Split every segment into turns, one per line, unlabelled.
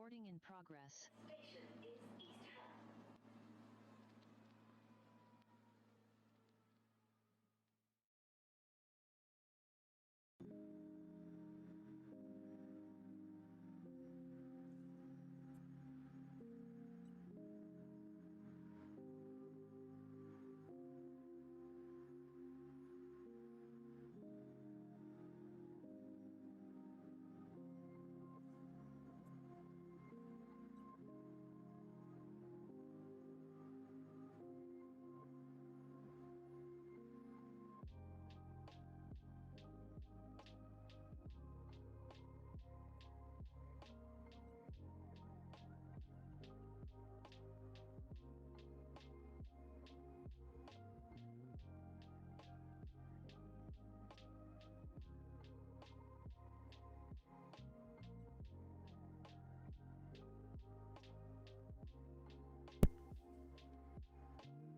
Recording in progress.
Station is East Ham.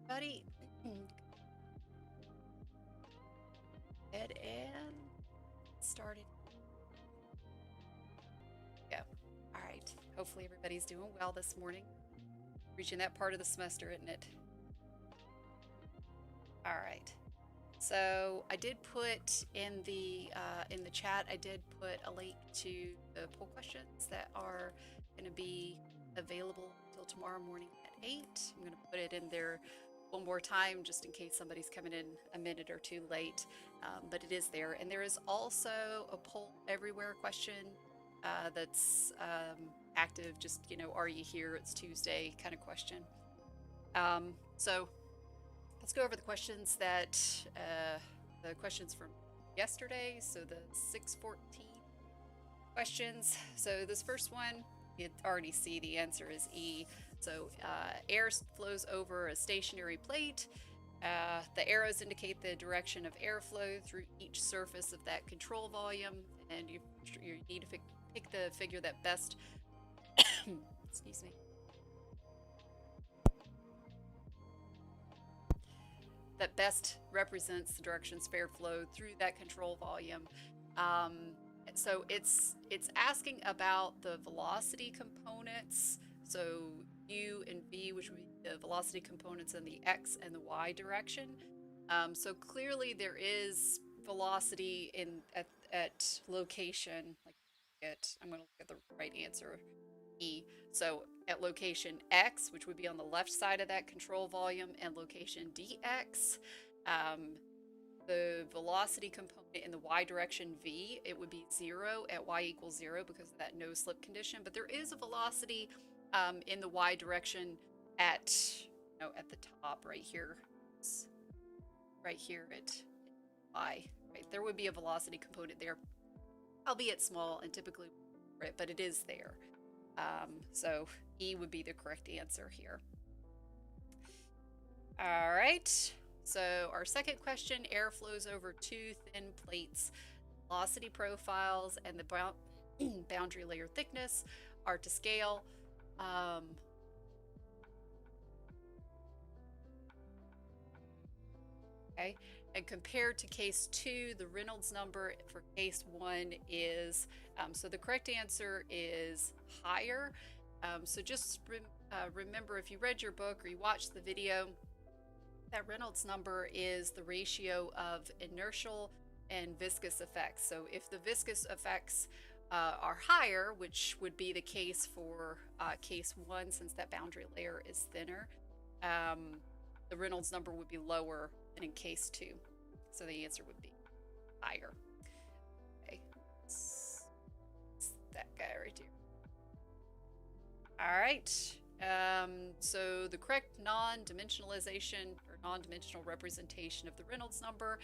Buddy, head and started. Go. All right. Hopefully everybody's doing well this morning. Reaching that part of the semester, isn't it? All right. So I did put in the chat. I did put a link to the poll questions that are going to be available until tomorrow morning at 8. I'm going to put it in there one more time just in case somebody's coming in a minute or two late. But it is there, and there is also a poll everywhere question that's active. Just are you here? It's Tuesday kind of question. So let's go over the questions the questions from yesterday. So the 614 questions. So this first one, you already see the answer is E. So air flows over a stationary plate. The arrows indicate the direction of airflow through each surface of that control volume, and you need to pick the figure that best excuse me, that best represents the directions of airflow through that control volume. Um, so it's asking about the velocity components. So U and V, which would be the velocity components in the X and the Y direction. So clearly there is velocity at location. I'm going to look at the right answer, E. So at location X, which would be on the left side of that control volume, and location DX, um, the velocity component in the Y direction V, it would be 0 at Y equals 0 because of that no slip condition. But there is a velocity in the Y direction at at the top right here, right here at Y. Right, there would be a velocity component there, albeit small and typically, right, but it is there. So E would be the correct answer here. All right. So our second question, air flows over two thin plates. Velocity profiles and the boundary layer thickness are to scale. Okay. And compared to case 2, the Reynolds number for case 1 is, so the correct answer is higher. So just remember, if you read your book or you watched the video, that Reynolds number is the ratio of inertial and viscous effects. So if the viscous effects are higher, which would be the case for case 1, since that boundary layer is thinner, the Reynolds number would be lower than in case 2. So the answer would be higher. Okay, it's that guy right here. All right. So the correct non-dimensionalization or non-dimensional representation of the Reynolds number,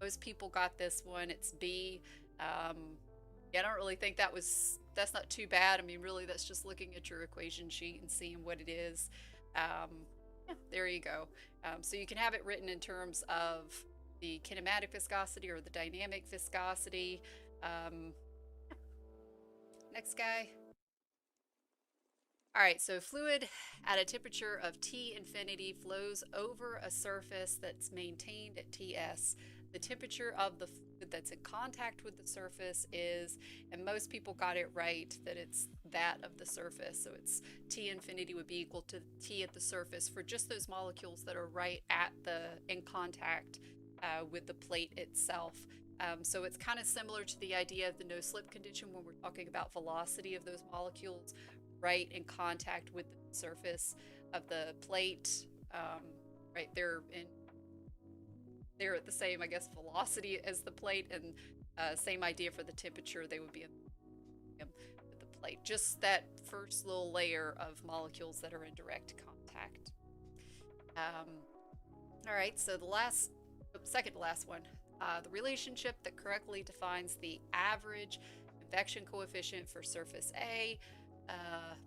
most people got this one. It's B. Yeah, I don't really think that's not too bad. I mean, really, that's just looking at your equation sheet and seeing what it is. Yeah, there you go. So you can have it written in terms of the kinematic viscosity or the dynamic viscosity. Next guy. All right, so fluid at a temperature of T infinity flows over a surface that's maintained at Ts. The temperature of the fluid that's in contact with the surface is, and most people got it right, that it's that of the surface. So it's T infinity would be equal to T at the surface for just those molecules that are right at in contact with the plate itself. So it's kind of similar to the idea of the no slip condition when we're talking about velocity of those molecules right in contact with the surface of the plate. Right, they're at the same, I guess, velocity as the plate, and same idea for the temperature. They would be with the plate. Just that first little layer of molecules that are in direct contact. All right, so second to last one, the relationship that correctly defines the average convection coefficient for surface A,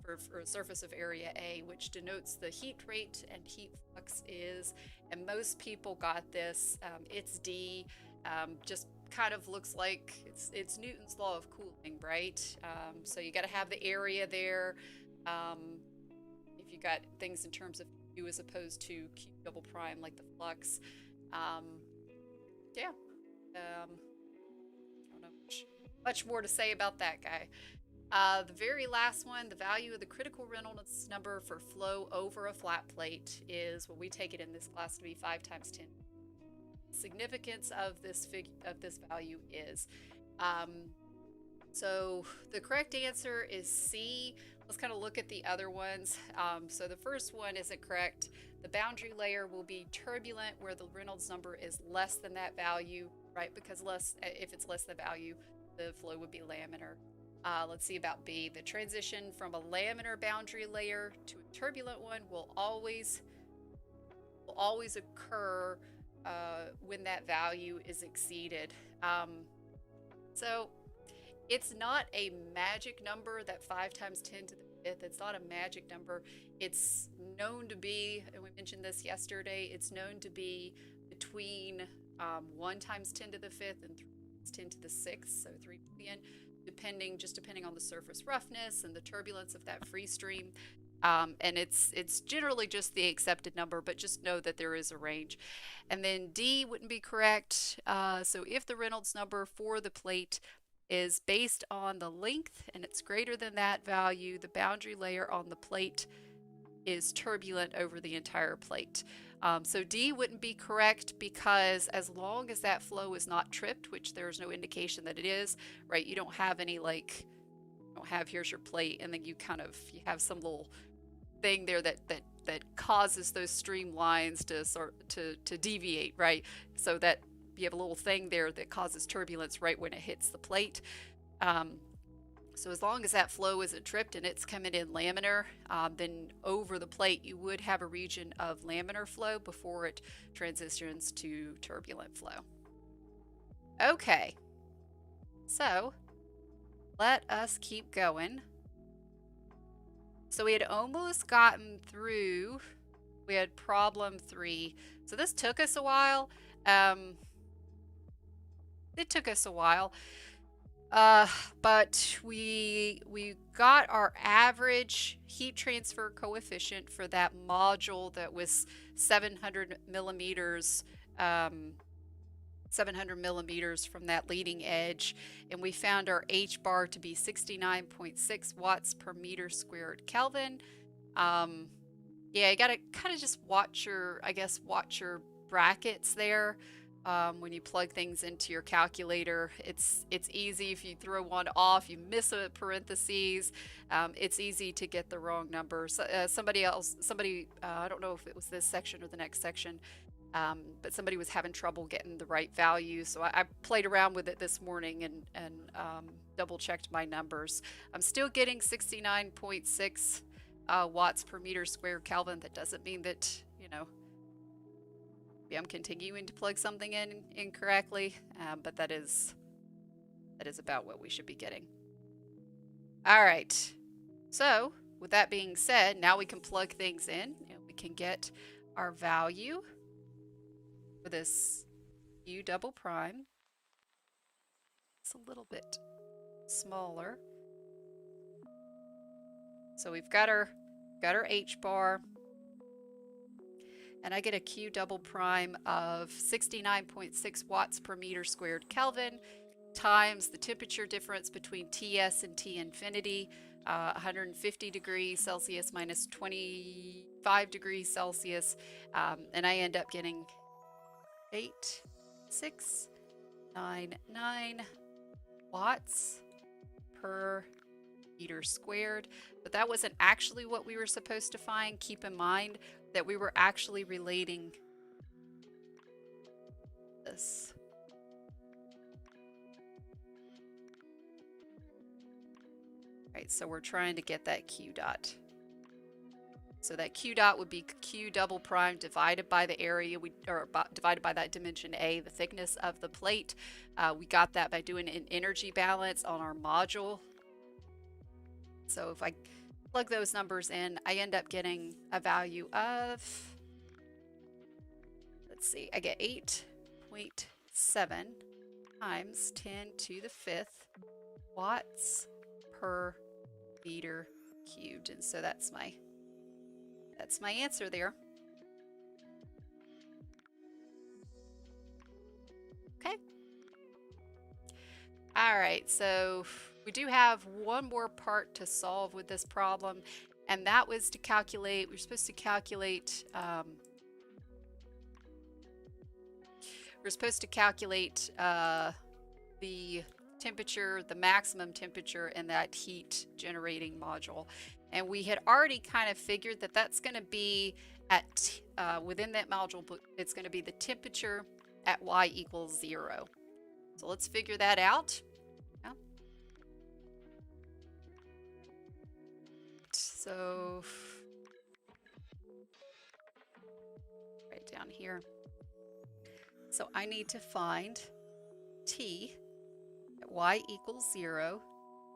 for a surface of area A, which denotes the heat rate and heat flux is, and most people got this, it's D, just kind of looks like it's Newton's law of cooling, right? So you got to have the area there. If you got things in terms of U as opposed to Q double prime, like the flux. Yeah. I don't know much more to say about that guy. The very last one, the value of the critical Reynolds number for flow over a flat plate is, well, we take it in this class to be 5 times 10. Significance of this value is, so the correct answer is C. Let's kind of look at the other ones. So the first one isn't correct. The boundary layer will be turbulent where the Reynolds number is less than that value, right? Because if it's less than the value, the flow would be laminar. Let's see about B. The transition from a laminar boundary layer to a turbulent one will always occur when that value is exceeded. So it's not a magic number, that 5 times 10 to the 5th. It's not a magic number. It's known to be, and we mentioned this yesterday, it's known to be between 1 times 10 to the 5th and 3 times 10 to the 6th, so 3 billion, depending on the surface roughness and the turbulence of that free stream. And it's generally just the accepted number, but just know that there is a range. And then D wouldn't be correct. So if the Reynolds number for the plate is based on the length and it's greater than that value, the boundary layer on the plate is turbulent over the entire plate. So D wouldn't be correct because as long as that flow is not tripped, which there's no indication that it is, right? You don't have any here's your plate and then you have some little thing there that causes those streamlines to deviate, right? So that you have a little thing there that causes turbulence right when it hits the plate. So as long as that flow isn't tripped and it's coming in laminar, then over the plate you would have a region of laminar flow before it transitions to turbulent flow. Okay, so let us keep going. So we had almost gotten through, we had problem 3. So this took us a while. It took us a while. But we got our average heat transfer coefficient for that module that was 700 millimeters, 700 millimeters from that leading edge, and we found our H bar to be 69.6 watts per meter squared Kelvin. Yeah, you gotta kind of just watch your brackets there. When you plug things into your calculator, it's easy if you throw one off, you miss a parentheses, it's easy to get the wrong number. So, somebody I don't know if it was this section or the next section, but somebody was having trouble getting the right value, so I played around with it this morning and double checked my numbers. I'm still getting 69.6 watts per meter squared Kelvin. That doesn't mean that, I'm continuing to plug something in incorrectly, but that is about what we should be getting. All right, so with that being said, now we can plug things in and we can get our value for this U double prime. It's a little bit smaller. So we've got our H bar, and I get a Q double prime of 69.6 watts per meter squared Kelvin times the temperature difference between TS and T infinity, 150 degrees Celsius minus 25 degrees Celsius, and I end up getting 8,699 watts per meter squared. But that wasn't actually what we were supposed to find. Keep in mind that we were actually relating this. Right, so we're trying to get that Q dot. So that Q dot would be Q double prime divided by the area, divided by that dimension A, the thickness of the plate. We got that by doing an energy balance on our module. So if I plug those numbers in, I end up getting a value of, let's see, I get 8.7 times 10 to the 5th watts per meter cubed. And so that's my answer there. Okay. All right, so we do have one more part to solve with this problem, and that was to calculate, we're supposed to calculate the temperature, the maximum temperature in that heat generating module. And we had already kind of figured that that's going to be at, within that module, it's going to be the temperature at y equals 0. So let's figure that out. Yeah. So right down here. So I need to find T at y equals 0,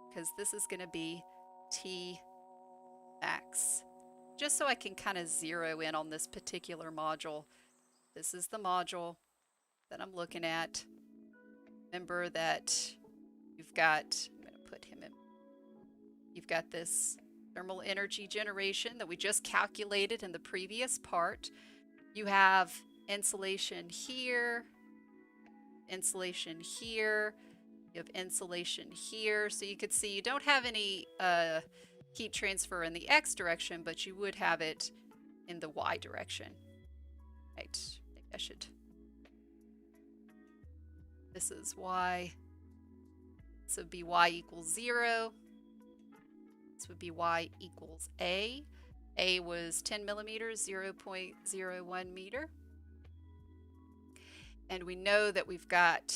because this is going to be T max. Just so I can kind of zero in on this particular module. This is the module that I'm looking at. Remember that you've got, I'm going to put him in, you've got this thermal energy generation that we just calculated in the previous part. You have insulation here, insulation here, you have insulation here. So you could see you don't have any heat transfer in the X direction, but you would have it in the Y direction. Right, maybe I should. This is Y. So it'd be Y equals 0. This would be Y equals A. A was 10 millimeters, 0.01 meter. And we know that we've got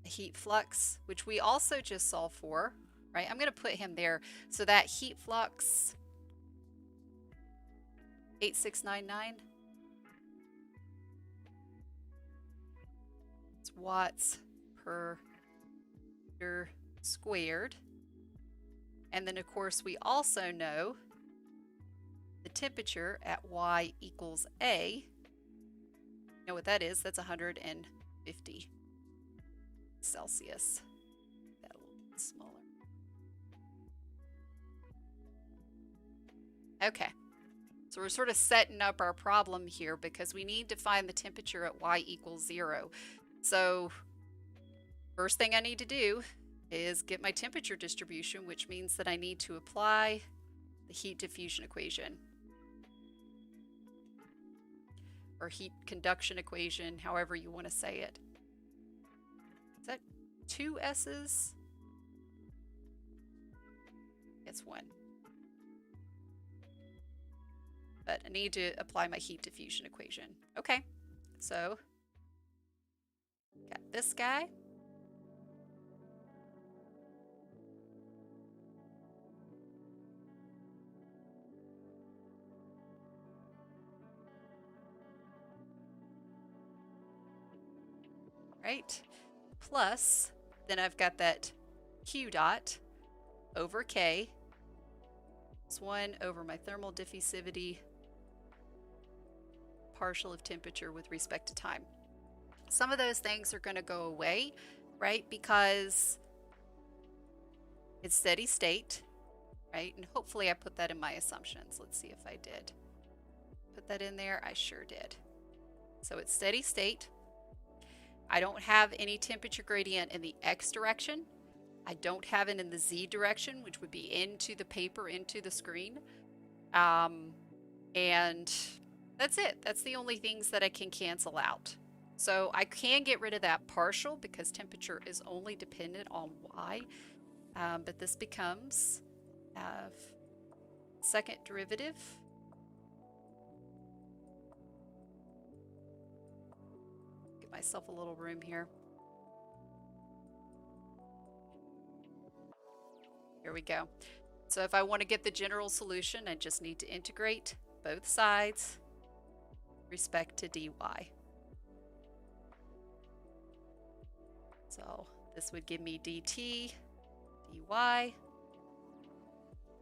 a heat flux, which we also just solved for, right? I'm going to put him there. So that heat flux, 8699. It's watts per meter squared. And then, of course, we also know the temperature at Y equals A. You know what that is? That's 150 Celsius. That a little bit smaller. Okay. So we're sort of setting up our problem here because we need to find the temperature at Y equals 0. So first thing I need to do is get my temperature distribution, which means that I need to apply the heat diffusion equation. Or heat conduction equation, however you want to say it. Is that 2 S's? It's 1. But I need to apply my heat diffusion equation. Okay, so got this guy. Right, plus then I've got that Q dot over K. It's 1 over my thermal diffusivity partial of temperature with respect to time. Some of those things are going to go away, right? Because it's steady state, right? And hopefully I put that in my assumptions. Let's see if I did. Put that in there? I sure did. So it's steady state. I don't have any temperature gradient in the X direction. I don't have it in the Z direction, which would be into the paper, into the screen. And that's it. That's the only things that I can cancel out. So I can get rid of that partial because temperature is only dependent on Y. But this becomes second derivative. Give myself a little room here. Here we go. So if I want to get the general solution, I just need to integrate both sides with respect to dy. So this would give me dt dy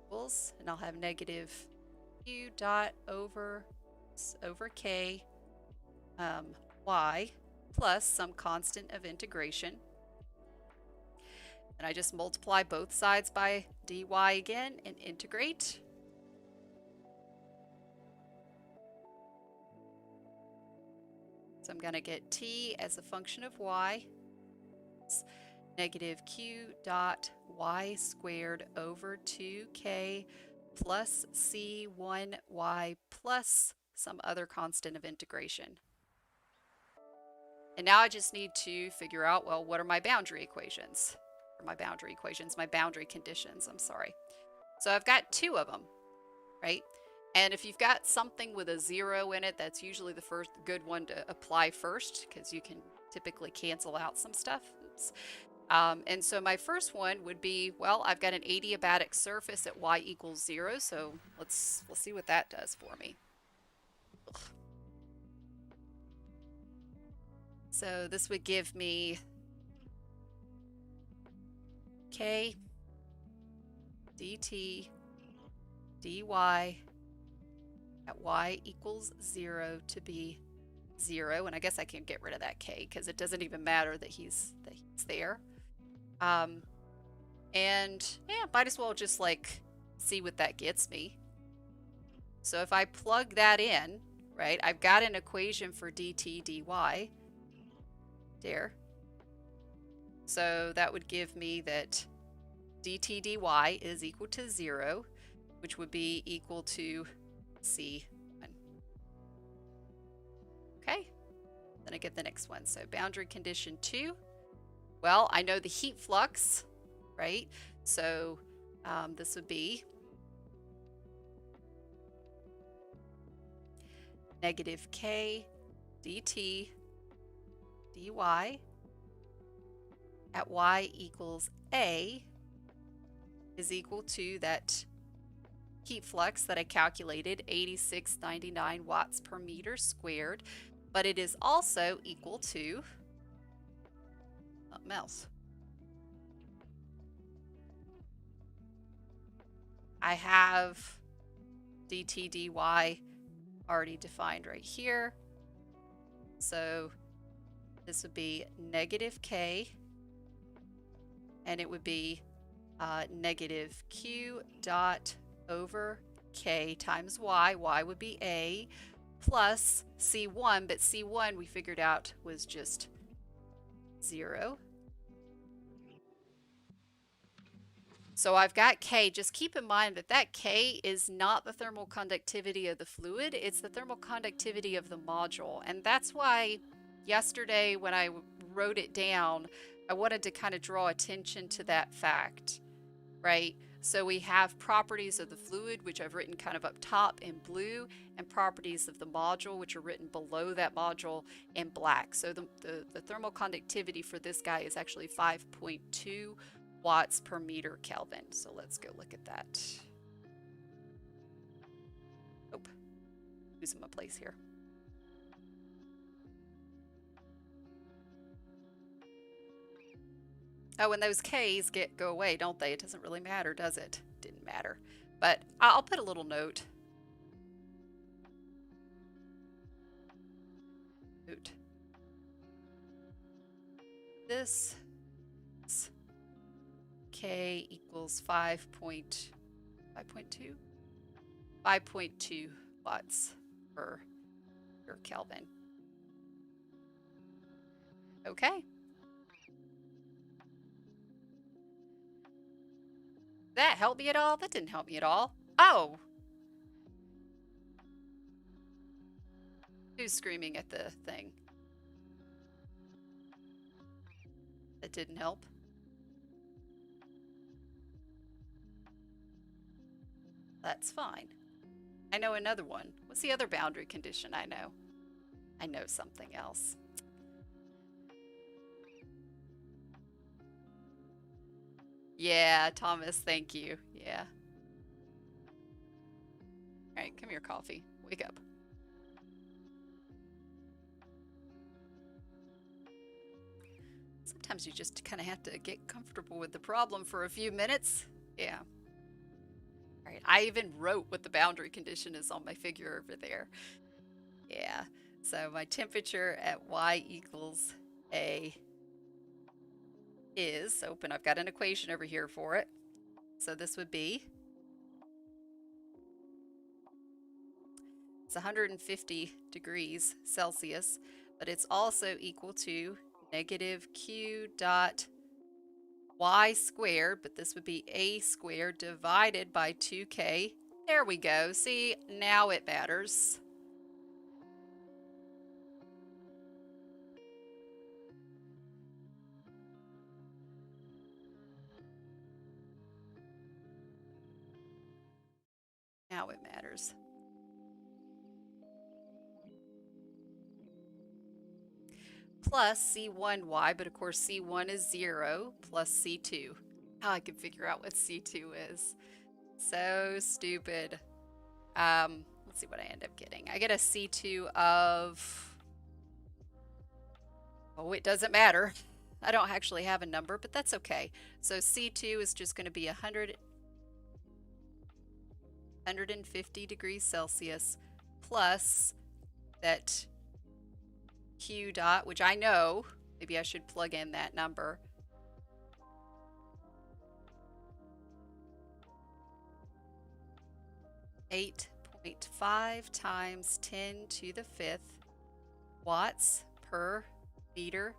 equals, and I'll have negative q dot over k y plus some constant of integration. And I just multiply both sides by dy again and integrate. So I'm going to get t as a function of y, negative q dot y squared over 2k plus c1y plus some other constant of integration. And now I just need to figure out, well, what are my boundary equations? Or my boundary conditions, I'm sorry. So I've got two of them, right? And if you've got something with a 0 in it, that's usually the first good one to apply first, because you can typically cancel out some stuff. Oops. And so my first one would be, well, I've got an adiabatic surface at y equals 0, so let's see what that does for me. Ugh. So this would give me k dt dy at y equals 0 to be 0, and I guess I can get rid of that k because it doesn't even matter that he's there. And yeah, might as well just like see what that gets me. So if I plug that in, right, I've got an equation for dt dy there. So that would give me that dt dy is equal to 0, which would be equal to c1. Okay, then I get the next one. So boundary condition 2. Well, I know the heat flux, right? So this would be negative k dt dy at y equals a is equal to that heat flux that I calculated, 8699 watts per meter squared, but it is also equal to something else. I have dt dy already defined right here. So this would be negative k, and it would be negative q dot over k times y. Y would be a plus c1, but c1 we figured out was just 0. So I've got K. Just keep in mind that that K is not the thermal conductivity of the fluid, it's the thermal conductivity of the module. And that's why yesterday when I wrote it down, I wanted to kind of draw attention to that fact, right? So we have properties of the fluid, which I've written kind of up top in blue, and properties of the module, which are written below that module in black. So the thermal conductivity for this guy is actually 5.2 watts per meter Kelvin. So let's go look at that. Oh, losing my place here. Oh, and those K's go away, don't they? It doesn't really matter, does it? Didn't matter. But I'll put a little note. This K equals 5.2 watts per Kelvin. Okay. That helped me at all? That didn't help me at all. Oh! Who's screaming at the thing? That didn't help. That's fine. I know another one. What's the other boundary condition I know? I know something else. Yeah, Thomas, thank you. Yeah. All right, come here, coffee. Wake up. Sometimes you just kind of have to get comfortable with the problem for a few minutes. Yeah. All right, I even wrote what the boundary condition is on my figure over there. Yeah. So my temperature at y equals a is, open, I've got an equation over here for it. So this would be, it's 150 degrees Celsius, but it's also equal to negative q dot y squared, but this would be a squared divided by 2k. There we go. See, now it matters. Now it matters. Plus C1y, but of course C1 is 0, plus C2. How I can figure out what C2 is. So stupid. Let's see what I end up getting. I get a C2 of... Oh, it doesn't matter. I don't actually have a number, but that's okay. So C2 is just going to be 150 degrees Celsius plus that Q dot, which I know, maybe I should plug in that number. Eight 0.5 times 10 to the 5th watts per meter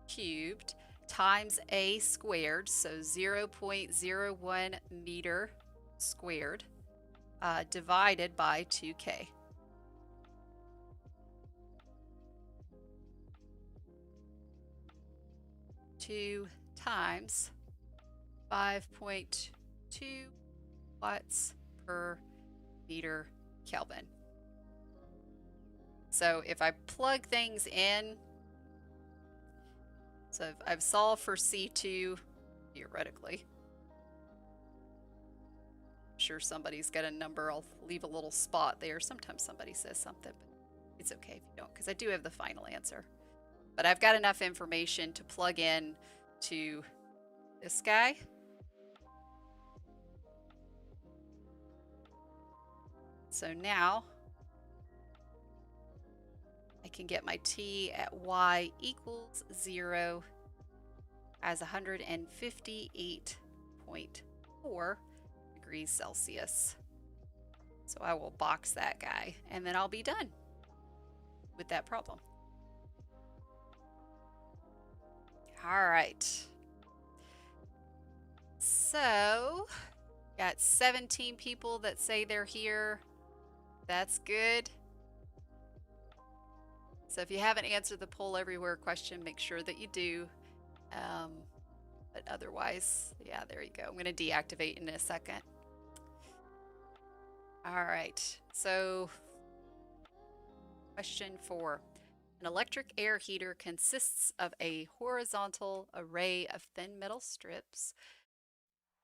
cubed times a squared, so 0.01 meter squared, divided by 2k. Two times 5.2 watts per meter Kelvin. So if I plug things in, so I've solved for C2 theoretically. I'm sure somebody's got a number. I'll leave a little spot there. Sometimes somebody says something, but it's okay if you don't, because I do have the final answer. But I've got enough information to plug in to this guy. So now I can get my T at y equals 0 as 158.4 degrees Celsius. So I will box that guy and then I'll be done with that problem. All right. So got 17 people that say they're here. That's good. So if you haven't answered the poll everywhere question, make sure that you do. But otherwise, yeah, there you go. I'm going to deactivate in a second. All right. So question 4. An electric air heater consists of a horizontal array of thin metal strips.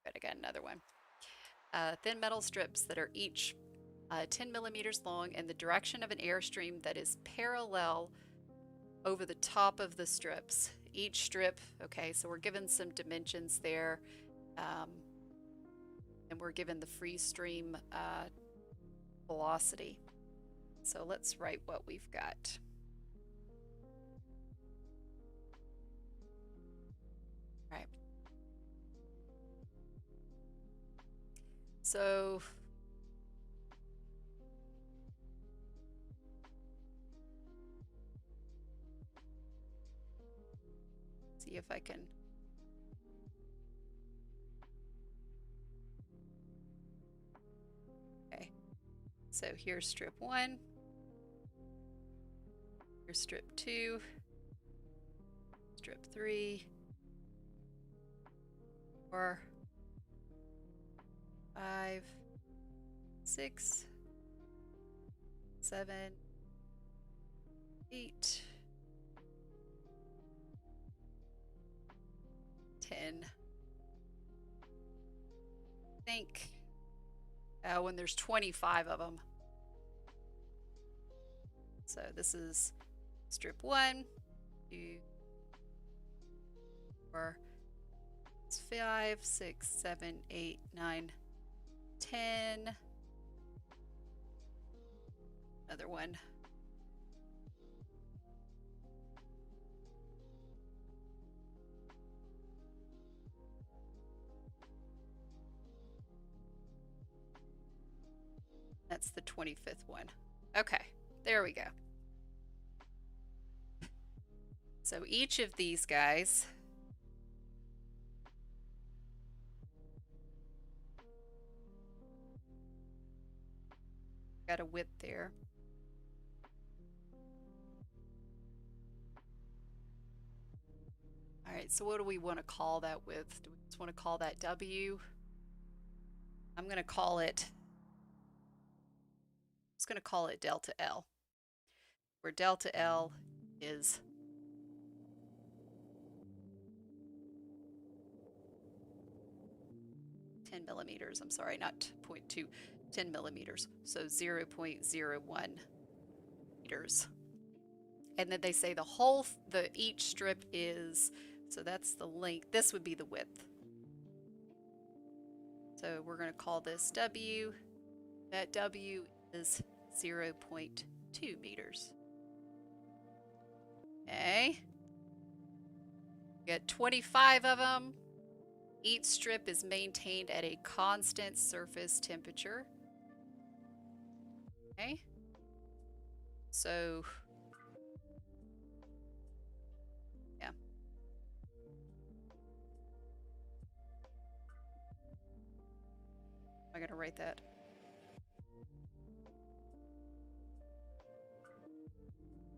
But I got another one. Thin metal strips that are each 10 millimeters long in the direction of an airstream that is parallel over the top of the strips. Each strip, okay, so we're given some dimensions there, and we're given the free stream velocity. So let's write what we've got. All right. So see if I can So here's strip 1. Here's strip 2. Strip 3. 4. 5. 6. 7. 8. 10. I think when there's 25 of them. So this is strip 1, 2, 4, 5, 6, 7, 8, 9, 10. Another one. That's the 25th one. Okay, there we go. So each of these guys got a width there. All right, so what do we want to call that width? Do we just want to call that W? I'm going to call it, I'm just going to call it delta L, where delta L is 10 millimeters. I'm sorry, not 0.2, 10 millimeters. So 0.01 meters. And then they say each strip is, so that's the length. This would be the width. So we're going to call this W. That W is 0.2 meters. Okay. We got 25 of them. Each strip is maintained at a constant surface temperature. Okay. So, yeah. I gotta write that.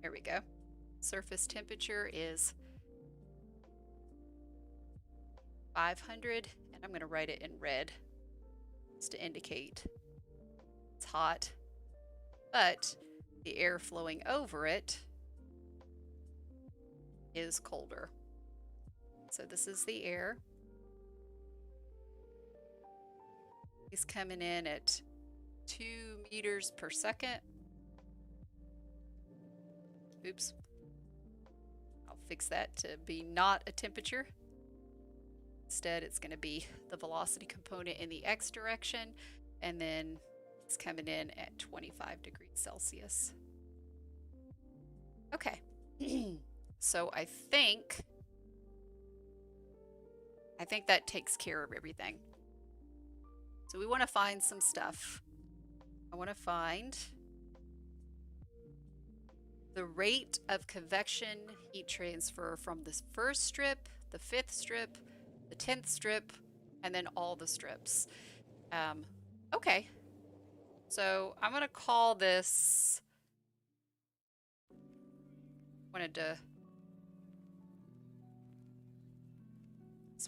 Here we go. Surface temperature is 500, and I'm going to write it in red just to indicate it's hot, but the air flowing over it is colder. So this is the air. It's coming in at 2 meters per second. Oops. I'll fix that to be not a temperature. Instead, it's going to be the velocity component in the x direction, and then it's coming in at 25 degrees Celsius. Okay. So I think that takes care of everything. So we want to find some stuff. I want to find the rate of convection heat transfer from this first strip, the 5th strip, the 10th strip, and then all the strips. Okay. So I'm going to call this,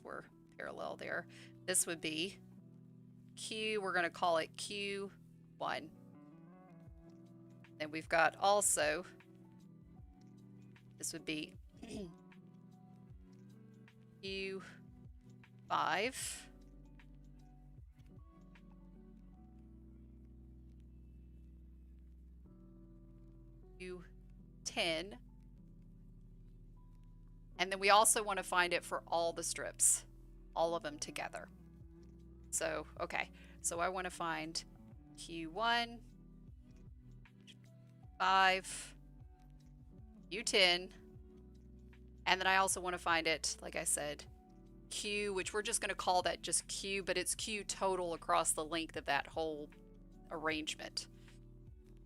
we're parallel there. This would be Q, we're going to call it Q1. Then we've got also, this would be Q5. Q10. And then we also want to find it for all the strips, all of them together. So, okay. So I want to find Q1, 5, Q10, and then I also want to find it, like I said, Q, which we're just going to call that just Q, but it's Q total across the length of that whole arrangement.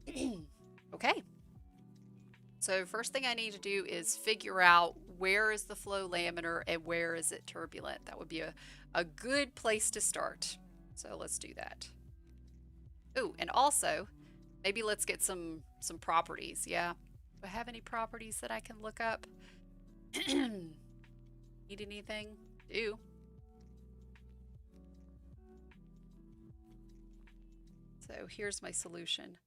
Okay. So first thing I need to do is figure out where is the flow laminar and where is it turbulent. That would be a good place to start. So let's do that. Oh, and also Maybe let's get some properties. Yeah. Do I have any properties that I can look up? Need anything? Do. So here's my solution.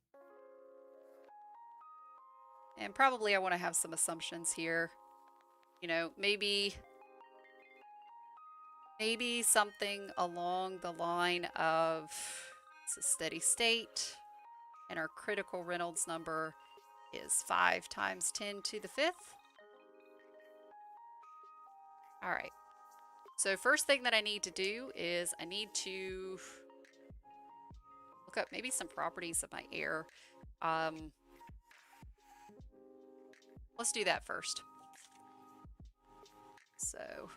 And probably I want to have some assumptions here. You know, maybe something along the line of it's a steady state and our critical Reynolds number is 5 times 10 to the 5th. All right. So first thing that I need to do is I need to look up maybe some properties of my air. Let's do that first. So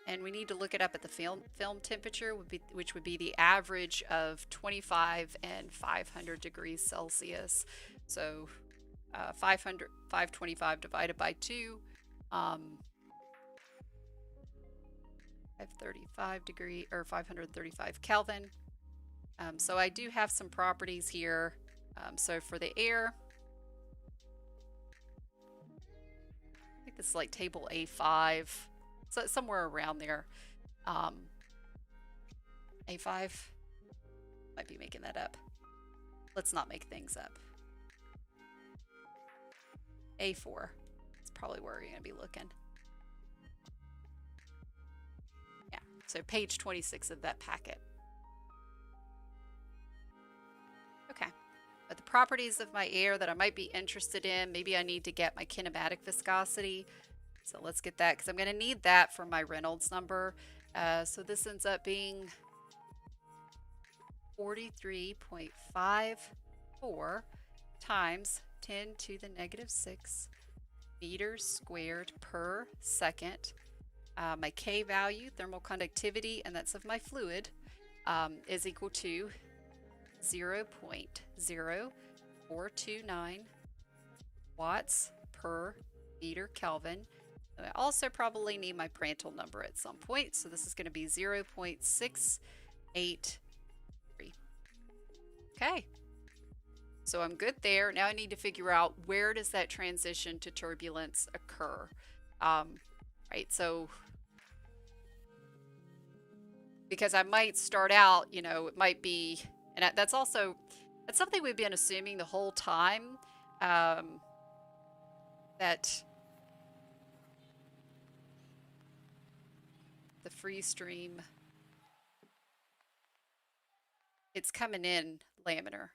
and we need to look it up at the film temperature, which would be the average of 25 and 500 degrees Celsius. So 525 divided by 2, 535 degree or 535 Kelvin. So I do have some properties here. So for the air, I think this is like table A5. So somewhere around there. A5 might be making that up. Let's not make things up. A4. It's probably where we're going to be looking. Yeah, so page 26 of that packet. Okay, but the properties of my air that I might be interested in, maybe I need to get my kinematic viscosity. So let's get that because I'm going to need that for my Reynolds number. So this ends up being 43.54 times 10 to the negative 6 meters squared per second. My K value, thermal conductivity, and that's of my fluid, is equal to 0.0429 watts per meter Kelvin. I also probably need my Prandtl number at some point, so this is going to be 0.683. Okay, so I'm good there. Now I need to figure out where does that transition to turbulence occur. Right, so because I might start out, you know, it might be, and that's something we've been assuming the whole time, that the free stream, it's coming in laminar,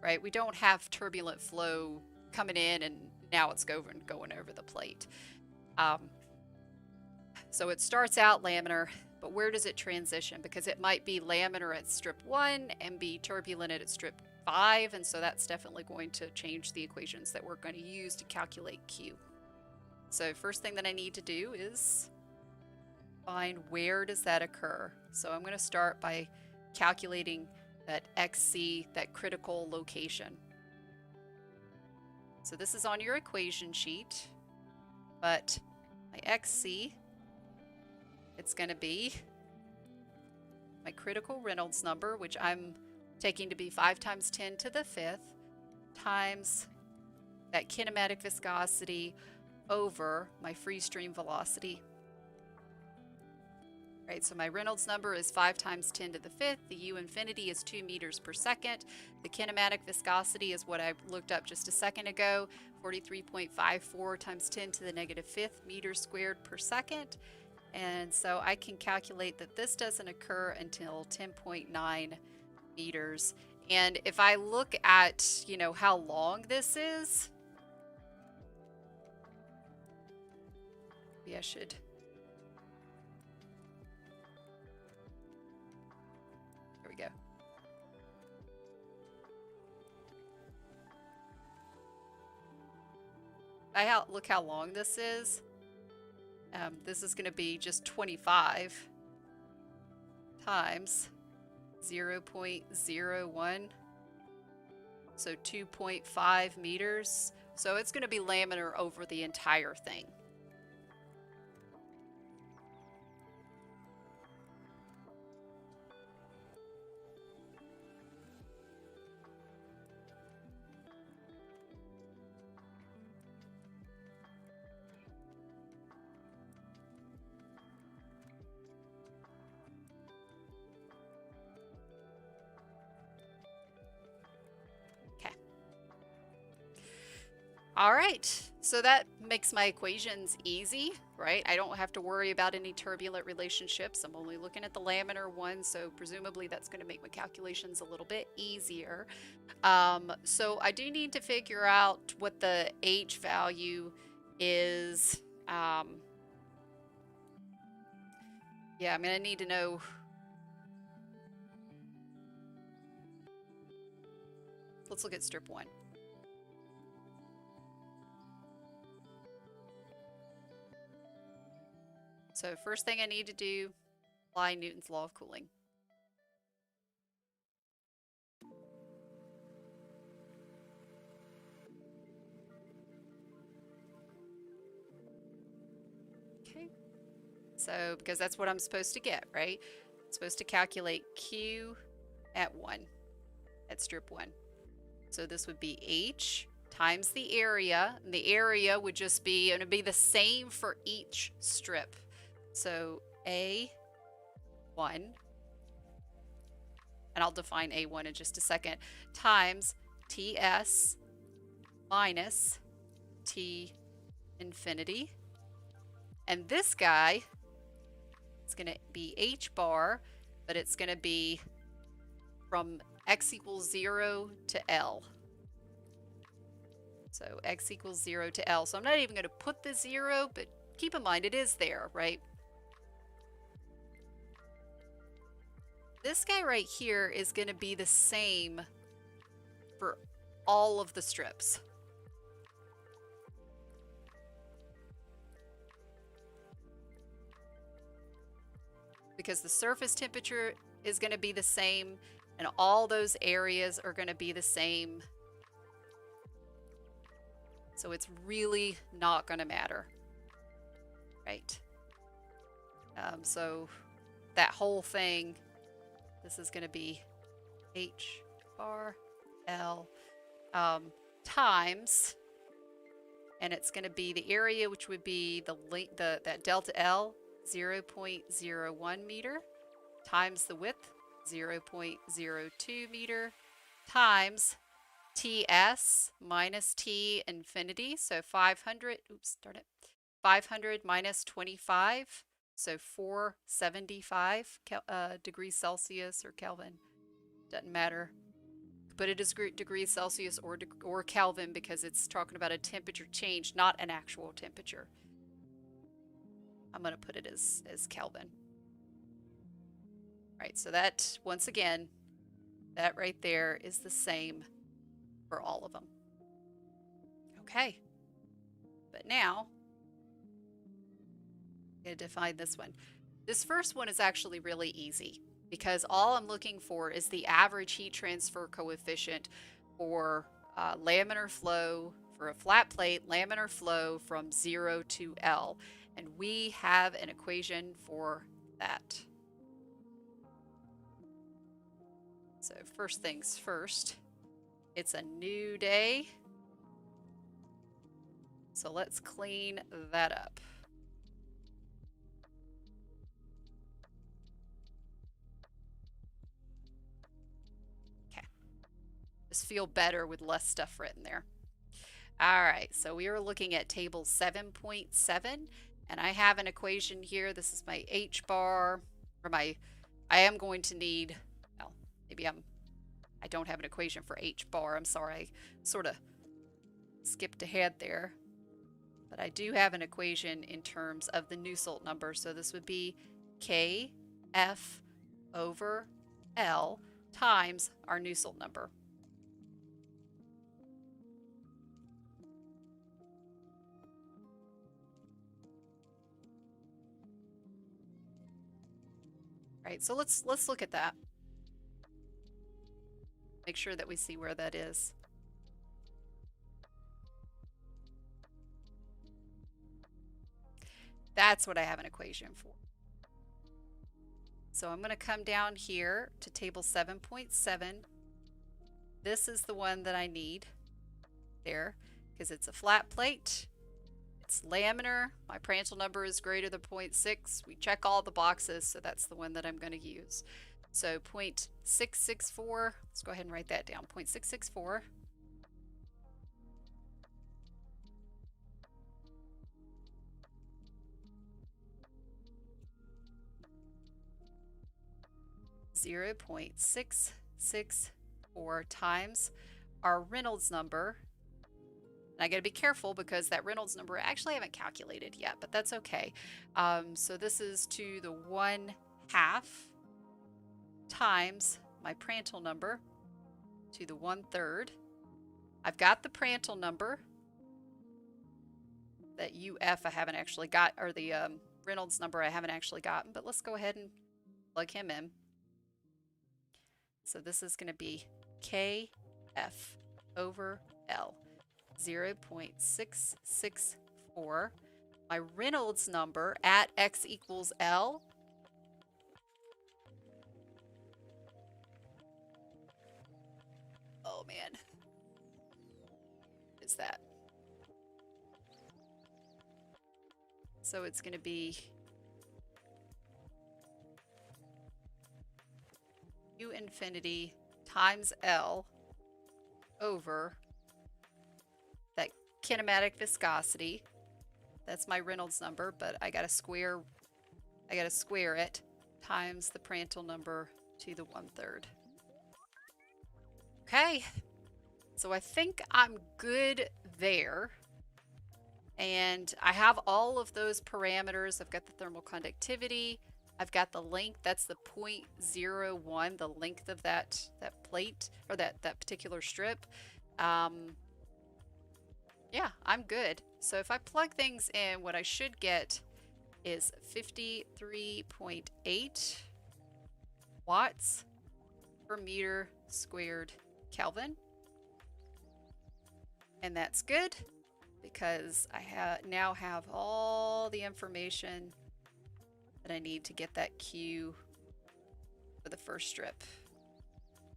right? We don't have turbulent flow coming in and now it's going over the plate. So it starts out laminar, but where does it transition? Because it might be laminar at strip 1 and be turbulent at strip 5, and so that's definitely going to change the equations that we're going to use to calculate Q. So first thing that I need to do is find where does that occur. So I'm going to start by calculating that XC, that critical location. So this is on your equation sheet, but my XC, it's going to be my critical Reynolds number, which I'm taking to be 5 times 10 to the 5th, times that kinematic viscosity over my free stream velocity. Right, so my Reynolds number is 5 times 10 to the 5th. The U infinity is 2 meters per second. The kinematic viscosity is what I looked up just a second ago, 43.54 times 10 to the negative 5th meters squared per second. And so I can calculate that this doesn't occur until 10.9 meters. And if I look at, you know, how long this is, maybe I should. There we go. Look how long this is. This is going to be just 25 times 0.01 So 2.5 meters. So it's going to be laminar over the entire thing. All right, so that makes my equations easy, right? I don't have to worry about any turbulent relationships. I'm only looking at the laminar one, so presumably that's going to make my calculations a little bit easier. So I do need to figure out what the H value is. Yeah, I'm going to need to know. Let's look at strip one. So first thing I need to do, apply Newton's law of cooling. Okay. So because that's what I'm supposed to get, right? I'm supposed to calculate Q at 1, at strip 1. So this would be H times the area, and the area would just be, it would be the same for each strip. So A1, and I'll define A1 in just a second, times TS minus T infinity. And this guy, it's going to be H bar, but it's going to be from x equals 0 to L. So x equals 0 to L. So I'm not even going to put the 0, but keep in mind it is there, right? This guy right here is going to be the same for all of the strips. Because the surface temperature is going to be the same, and all those areas are going to be the same. So it's really not going to matter, right? So that whole thing, this is going to be H bar L times, and it's going to be the area, which would be that delta L, 0.01 meter, times the width, 0.02 meter, times TS minus T infinity, so 500, oops, darn it, 500 minus 25, so 475 degrees Celsius or Kelvin, doesn't matter. But it is degrees Celsius or Kelvin because it's talking about a temperature change, not an actual temperature. I'm going to put it as Kelvin. Right, so that, once again, that right there is the same for all of them. Okay, but now I'm going to define this one. This first one is actually really easy because all I'm looking for is the average heat transfer coefficient for laminar flow, for a flat plate, laminar flow from 0 to L. And we have an equation for that. So first things first, it's a new day. So let's clean that up. Okay. Just feel better with less stuff written there. All right, so we are looking at table 7.7, and I have an equation here. This is my H bar, or I am going to need, well, maybe I don't have an equation for H bar. I'm sorry, I sort of skipped ahead there. But I do have an equation in terms of the Nusselt number. So this would be KF over L times our Nusselt number. Right, so let's look at that. Make sure that we see where that is. That's what I have an equation for. So I'm going to come down here to table 7.7. This is the one that I need there because it's a flat plate. It's laminar. My Prandtl number is greater than 0.6. We check all the boxes, so that's the one that I'm going to use. So 0.664, let's go ahead and write that down. 0.664. Zero 0.664 times our Reynolds number. And I got to be careful because that Reynolds number I actually haven't calculated yet, but that's okay. So this is to the 1/2 times my Prandtl number to the 1/3. I've got the Prandtl number. That UF I haven't actually got, or the Reynolds number I haven't actually gotten, but let's go ahead and plug him in. So this is going to be KF over L, 0.664. My Reynolds number at X equals L oh man, what is that? So it's going to be U infinity times L over that kinematic viscosity. That's my Reynolds number, but I gotta square it times the Prandtl number to the 1/3. Okay, so I think I'm good there. And I have all of those parameters. I've got the thermal conductivity. I've got the length. That's the 0.01, the length of that plate, or that particular strip. Yeah, I'm good. So if I plug things in, what I should get is 53.8 watts per meter squared Kelvin. And that's good because I now have all the information that I need to get that Q for the first strip.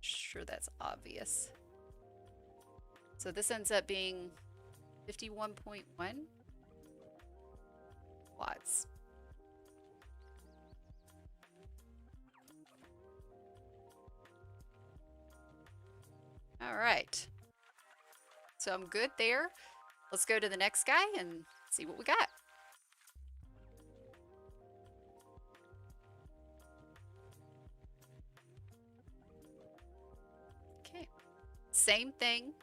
Sure, that's obvious. So this ends up being 51.1 watts. All right. So I'm good there. Let's go to the next guy and see what we got. Okay. Same thing.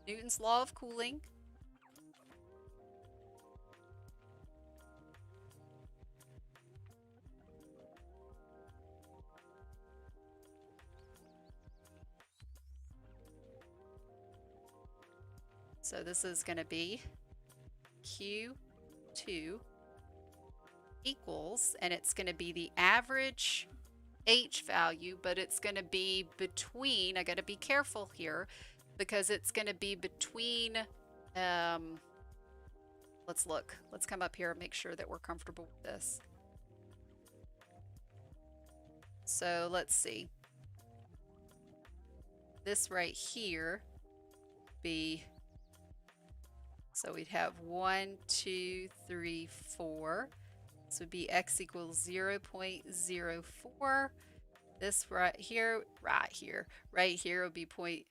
Newton's law of cooling. So this is going to be Q2 equals, and it's going to be the average H value, but it's going to be between, I got to be careful here, because it's going to be between, let's look. Let's come up here and make sure that we're comfortable with this. So let's see. This right here be, so we'd have 1, 2, 3, 4. This would be x equals 0.04. This right here would be 0.05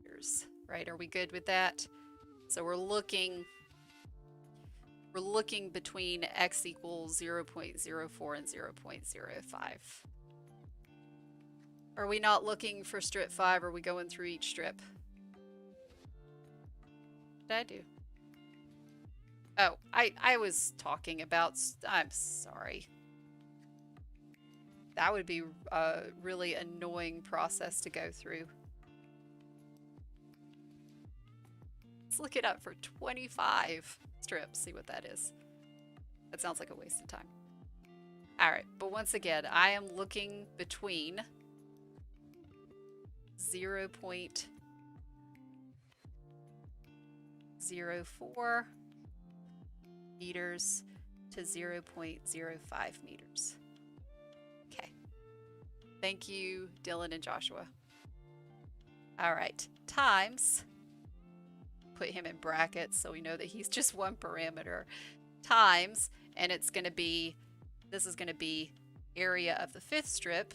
meters. Right? Are we good with that? So we're looking between x equals 0.04 and 0.05. Are we not looking for strip 5? Are we going through each strip? What did I do? Oh, I was talking about, I'm sorry. That would be a really annoying process to go through. Let's look it up for 25 strips, see what that is. That sounds like a waste of time. All right, but once again, I am looking between 0.04 meters to 0.05 meters. Okay. Thank you, Dylan and Joshua. All right, times, put him in brackets so we know that he's just one parameter, times, and it's going to be, this is going to be area of the fifth strip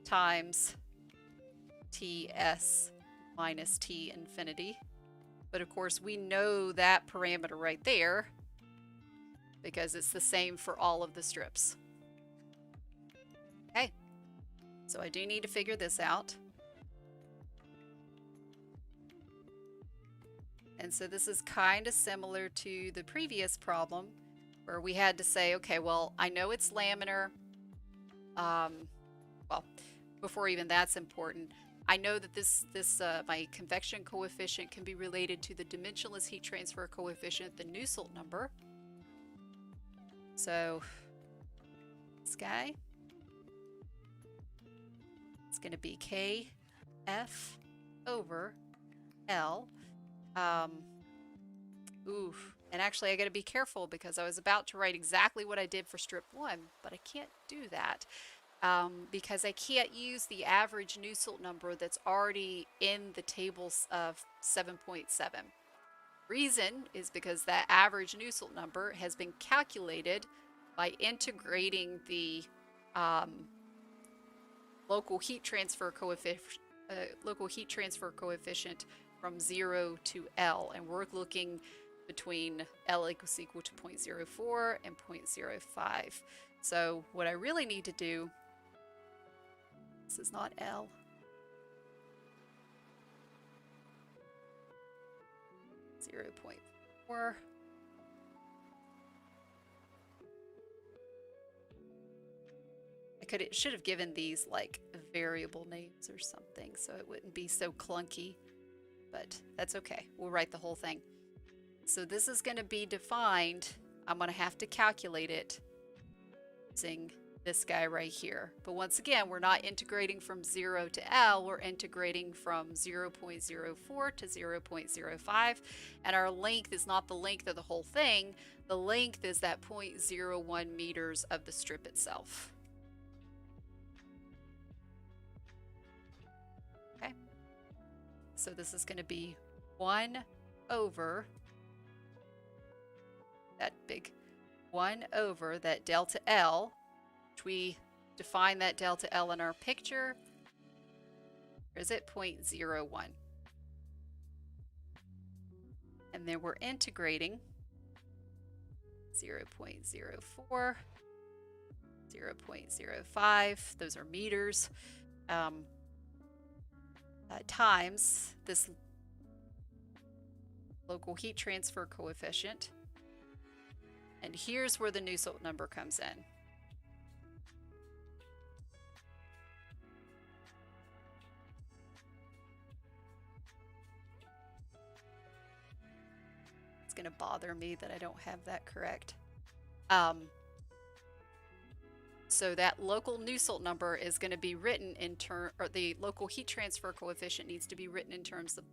times ts minus t infinity. But of course, we know that parameter right there because it's the same for all of the strips. Okay, so I do need to figure this out. And so this is kind of similar to the previous problem where we had to say, okay, well, I know it's laminar. Well, before even that's important, I know that my convection coefficient can be related to the dimensionless heat transfer coefficient, the Nusselt number. So this guy, it's going to be KF over L. And actually I got to be careful because I was about to write exactly what I did for strip 1, but I can't do that because I can't use the average Nusselt number that's already in the tables of 7.7. Reason is because that average Nusselt number has been calculated by integrating the local heat transfer coefficient from 0 to L, and we're looking between L equal to 0.04 and 0.05. So what I really need to do, this is not L, 0.4. It should have given these like variable names or something so it wouldn't be so clunky, but that's okay. We'll write the whole thing. So this is going to be defined. I'm going to have to calculate it using this guy right here. But once again, we're not integrating from 0 to L. We're integrating from 0.04 to 0.05. And our length is not the length of the whole thing. The length is that 0.01 meters of the strip itself. Okay. So this is going to be 1 over that big 1 over that delta L, which we define that delta L in our picture. Or is it 0.01? And then we're integrating 0.04, 0.05, those are meters, times this local heat transfer coefficient. And here's where the Nusselt number comes in. It's going to bother me that I don't have that correct. So that local Nusselt number is going to be written in terms, or the local heat transfer coefficient needs to be written in terms of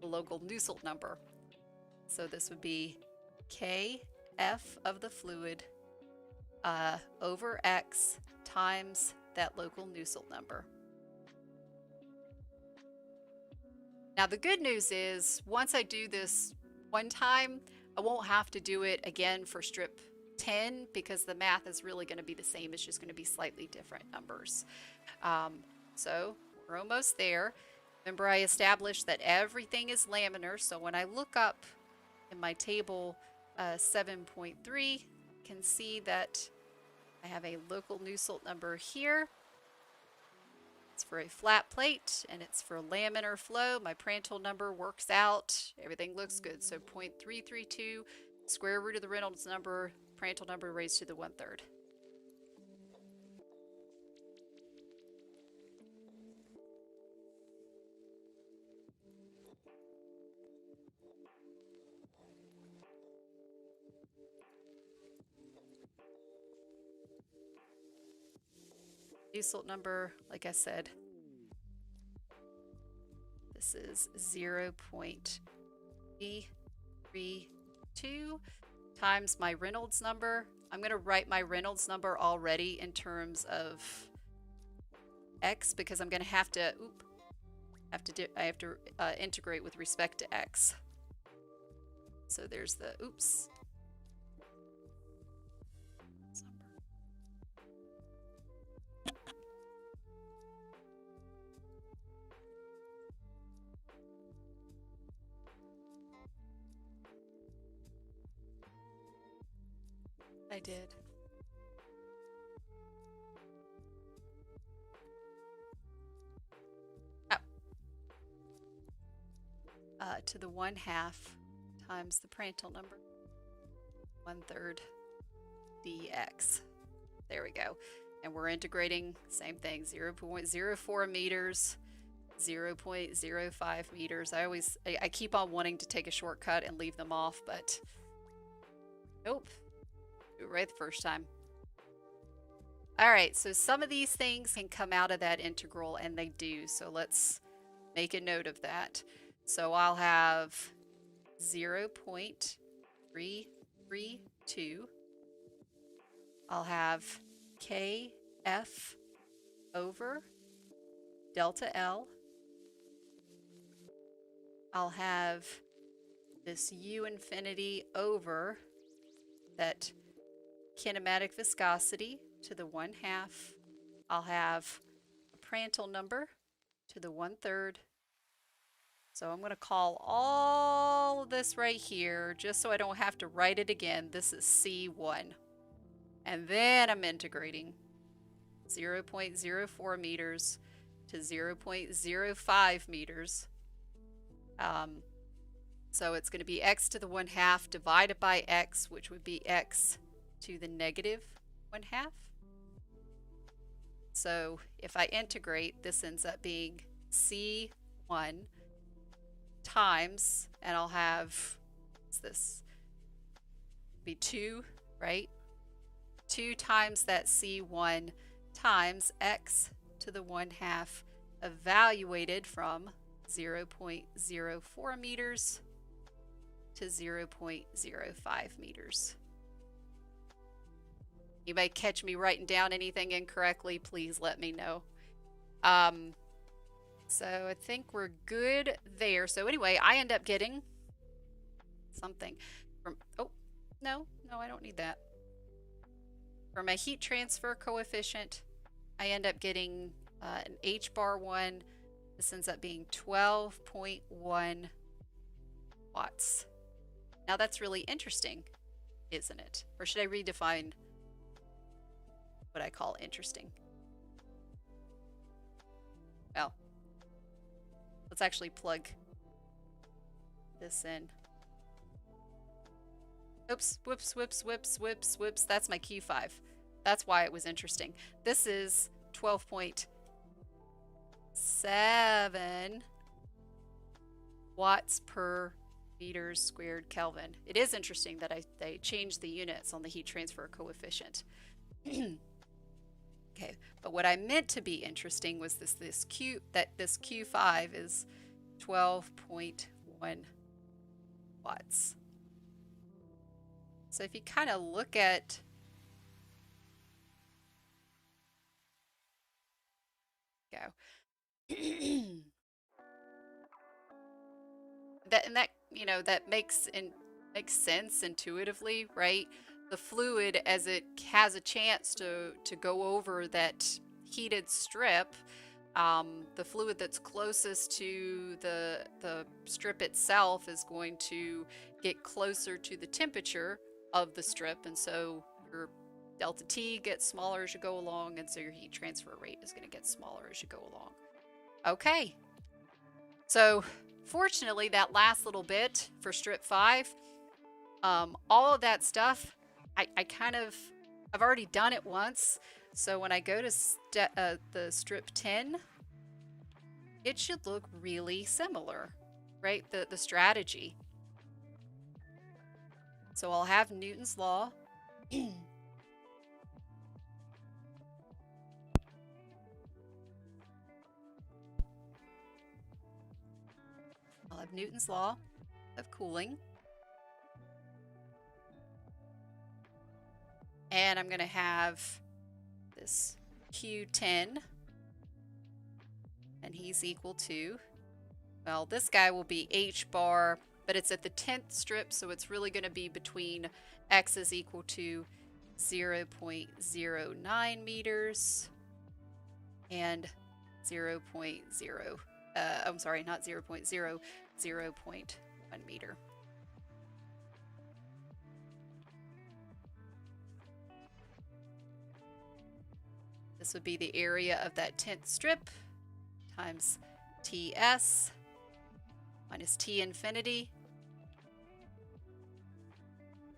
the local Nusselt number. So this would be K F of the fluid over X times that local Nusselt number. Now the good news is once I do this one time, I won't have to do it again for strip 10 because the math is really going to be the same. It's just going to be slightly different numbers. So we're almost there. Remember, I established that everything is laminar. So when I look up in my table 7.3, you can see that I have a local Nusselt number here. It's for a flat plate and it's for laminar flow. My Prandtl number works out. Everything looks good. So 0.332, square root of the Reynolds number, Prandtl number raised to the 1/3. Nusselt number, like I said, this is 0.332 times my Reynolds number. I'm going to write my Reynolds number already in terms of x because I'm going to have to integrate with respect to x. So there's the oops. I did. To the 1/2 times the Prandtl number, 1/3 dx. There we go. And we're integrating, same thing, 0.04 meters, 0.05 meters. I keep on wanting to take a shortcut and leave them off, but nope. Do it right the first time. All right, so some of these things can come out of that integral, and they do. So let's make a note of that. So I'll have 0.332. I'll have kf over delta L. I'll have this u infinity over that kinematic viscosity to the 1/2. I'll have a Prandtl number to the 1/3. So I'm going to call all of this right here, just so I don't have to write it again. This is C1. And then I'm integrating 0.04 meters to 0.05 meters. So it's going to be x to the 1/2 divided by x, which would be x to the negative 1/2. So if I integrate, this ends up being C1 times, and I'll have, what's this? Be 2, right? 2 times that C1 times x to the 1/2 evaluated from 0.04 meters to 0.05 meters. You may catch me writing down anything incorrectly, please let me know. So I think we're good there. So anyway, I end up getting something from, oh, no, I don't need that. For my heat transfer coefficient, I end up getting an H bar 1. This ends up being 12.1 watts. Now that's really interesting, isn't it? Or should I redefine what I call interesting? Well, let's actually plug this in. Oops, whoops. That's my Q5. That's why it was interesting. This is 12.7 watts per meters squared Kelvin. It is interesting that they changed the units on the heat transfer coefficient. Okay, but what I meant to be interesting was this Q5 is 12.1 watts. So if you kind of look at that makes sense intuitively, right? The fluid, as it has a chance to go over that heated strip, the fluid that's closest to the strip itself is going to get closer to the temperature of the strip, and so your delta T gets smaller as you go along, and so your heat transfer rate is going to get smaller as you go along. Okay, so fortunately that last little bit for strip 5, all of that stuff, I've already done it once, so when I go to the strip 10, it should look really similar, right? The strategy. So I'll have Newton's law. I'll have Newton's law of cooling. And I'm going to have this Q10, and he's equal to, well, this guy will be H bar, but it's at the 10th strip, so it's really going to be between X is equal to 0.09 meters and 0.0, I'm sorry, not 0.0, 0.1 meter. This would be the area of that 10th strip times TS minus T infinity.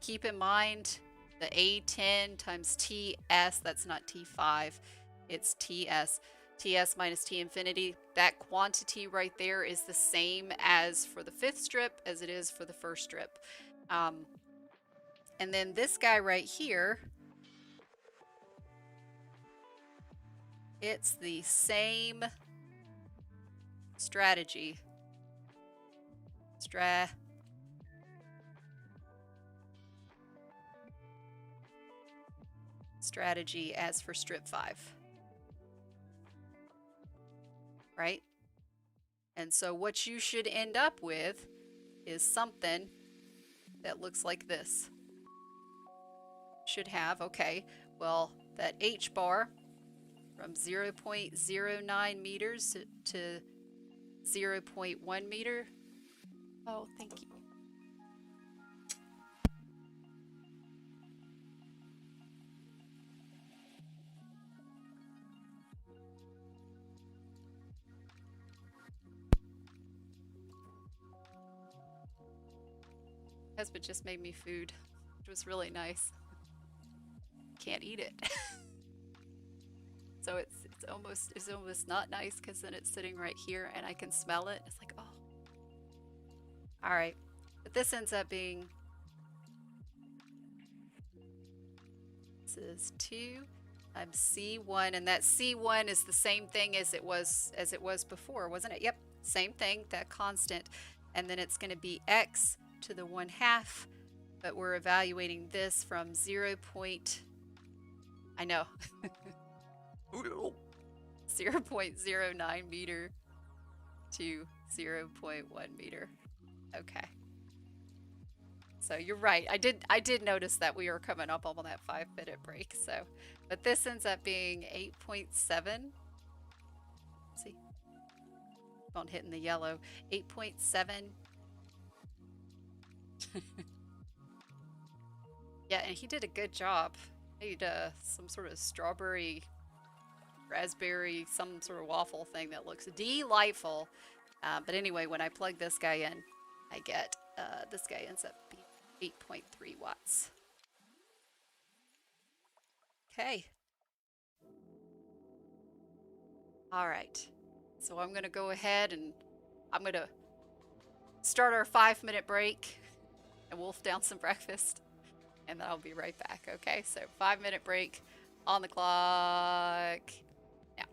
Keep in mind the A10 times TS, that's not T5, it's TS. TS minus T infinity, that quantity right there is the same as for the 5th strip as it is for the 1st strip. And then this guy right here, it's the same strategy. Strategy as for strip 5. Right? And so what you should end up with is something that looks like this. Should have, okay, well, that H bar from 0.09 meters to 0.1 meter. Oh, thank you. Husband just made me food, which was really nice. Can't eat it. So it's almost not nice because then it's sitting right here and I can smell it. It's like, oh. All right, but this ends up being, this is 2 times C1, and that C1 is the same thing as it was before, wasn't it? Yep, same thing, that constant. And then it's going to be X to the 1/2, but we're evaluating this from 0. I know. 0.09 meter to 0.1 meter. Okay. So you're right. I did notice that we were coming up on that 5-minute break. So, but this ends up being 8.7. Let's see. Keep on hitting the yellow. 8.7. Yeah, and he did a good job. Made some sort of strawberry, raspberry, some sort of waffle thing that looks delightful. But anyway, when I plug this guy in, I get, this guy ends up being 8.3 watts. Okay. All right. So I'm going to go ahead and I'm going to start our 5-minute break and wolf down some breakfast. And then I'll be right back. Okay. So 5-minute break on the clock. Now.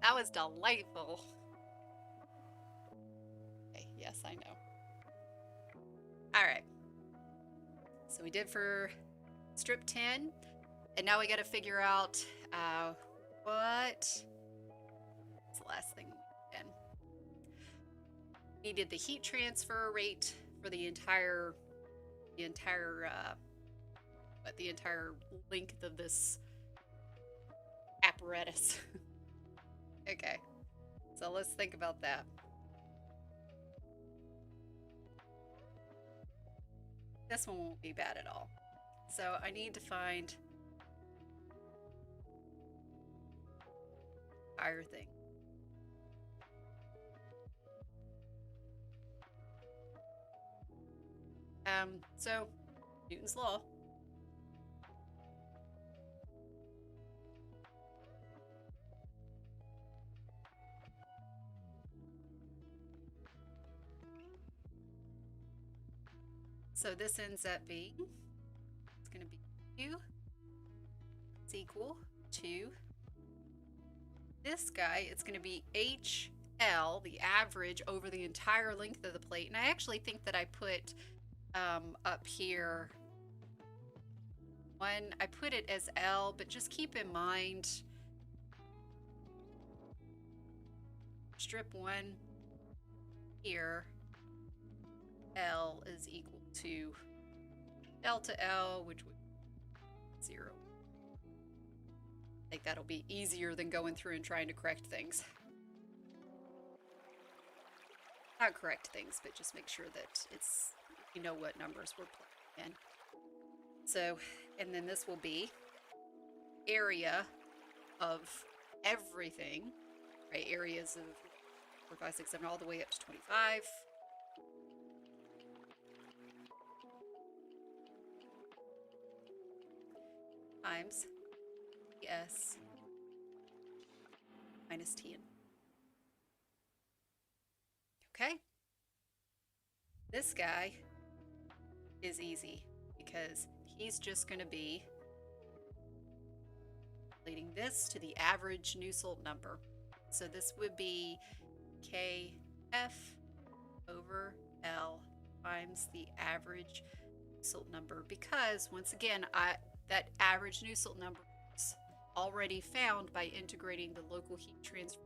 That was delightful. Okay, yes, I know. All right. So we did for strip 10, and now we got to figure out what's the last thing we did. Needed the heat transfer rate for the entire length of this apparatus. Okay, so let's think about that. This one won't be bad at all. So I need to find entire thing. So Newton's law. So this ends up being, it's going to be Q is equal to this guy. It's going to be HL, the average over the entire length of the plate. And I actually think that I put up here I put it as L, but just keep in mind strip 1 here, L is equal to delta L, which would be 0. I think that'll be easier than going through and trying to correct things. Not correct things, but just make sure that it's, you know what numbers we're playing in. So, and then this will be area of everything, right? Areas of 4, 5, 6, 7, all the way up to 25. Times S minus Tn. Okay? This guy is easy because he's just going to be relating this to the average Nusselt number. So this would be Kf over L times the average Nusselt number, because once again, that average Nusselt number is already found by integrating the local heat transfer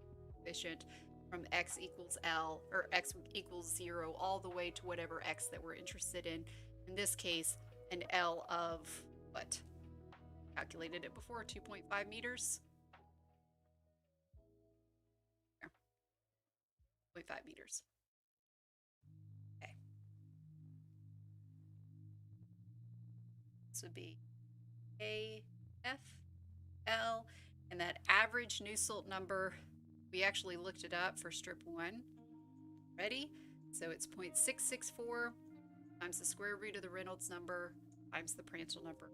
coefficient from x equals L, or x equals 0, all the way to whatever x that we're interested in. In this case, an L of what? Calculated it before, 2.5 meters. 0.5 meters. Okay. This would be AFL, and that average Nusselt number, we actually looked it up for strip 1. Ready? So it's 0.664 times the square root of the Reynolds number times the Prandtl number.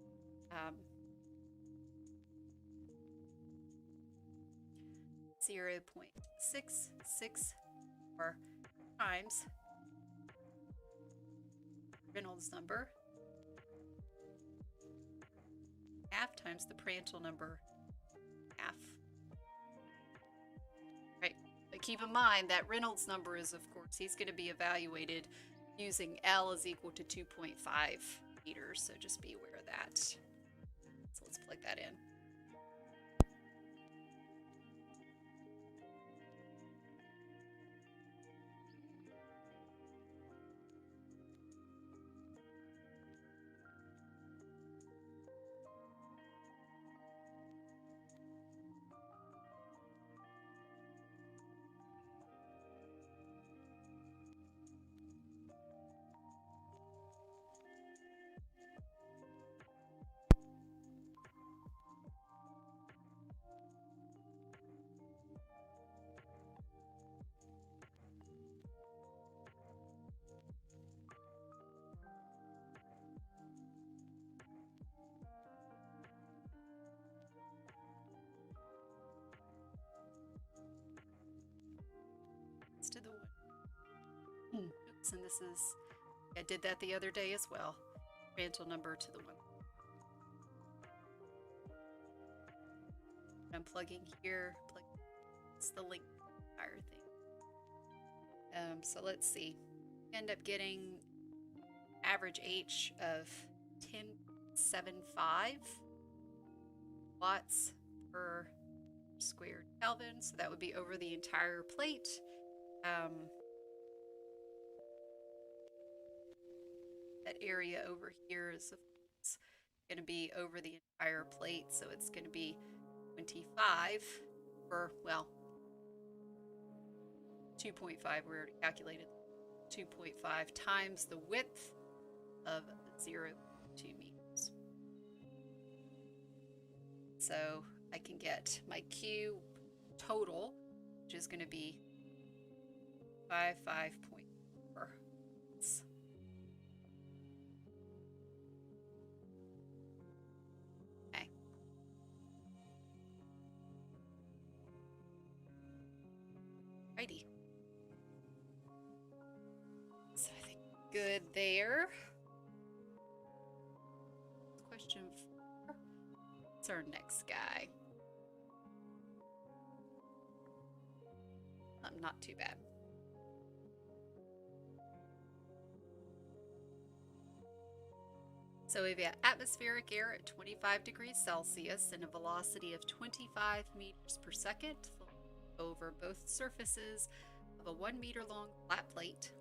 0.664 times Reynolds number half times the Prandtl number half. Right, but keep in mind that Reynolds number is, of course, he's going to be evaluated using L is equal to 2.5 meters, so just be aware of that. So let's plug that in. To the 1. Oops, and this is, I did that the other day as well. Prandtl number to the 1. I'm plugging here, plug the length of the entire thing. So let's see. End up getting average H of 10.75 watts per squared Kelvin. So that would be over the entire plate. That area over here is going to be over the entire plate. So it's going to be 25, or well, 2.5, we already calculated 2.5 times the width of 0.2 meters. So I can get my Q total, which is going to be 55.4. Okay. Righty. So I think good there. Question 4. What's our next guy? Not too bad. So we've got atmospheric air at 25 degrees Celsius and a velocity of 25 meters per second over both surfaces of a 1 meter long flat plate.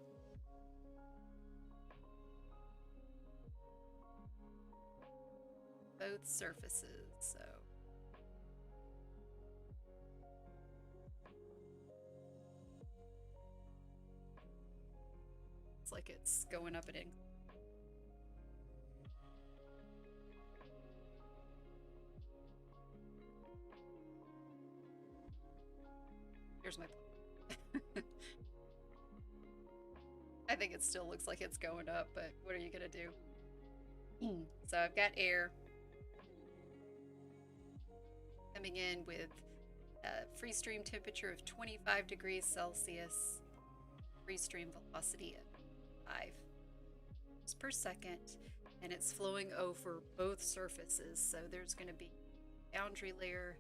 Both surfaces, so it's like it's going up and in. Here's my I think it still looks like it's going up, but what are you gonna do? So I've got air coming in with a free stream temperature of 25 degrees Celsius, free stream velocity at 5 meters per second, and it's flowing over both surfaces. So there's going to be a boundary layer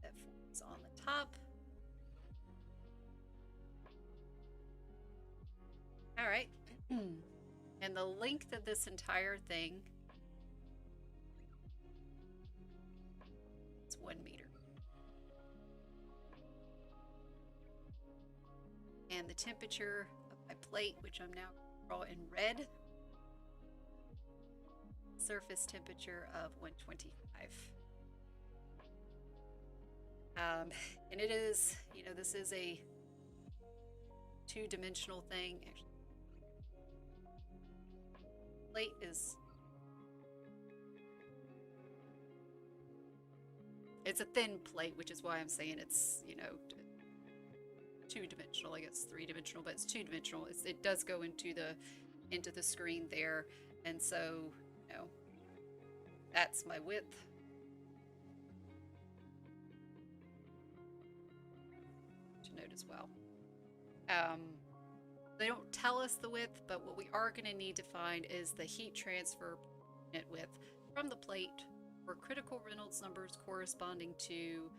that forms on the top. All right. And the length of this entire thing is 1 meter. And the temperature of my plate, which I'm now draw in red, surface temperature of 125. And it is, you know, this is a two-dimensional thing. Actually, plate is, it's a thin plate, which is why I'm saying it's, you know, two-dimensional. I guess three-dimensional, but it's two-dimensional. It does go into the screen there, and so, you know, that's my width. To note as well. They don't tell us the width, but what we are going to need to find is the heat transfer unit width from the plate for critical Reynolds numbers corresponding to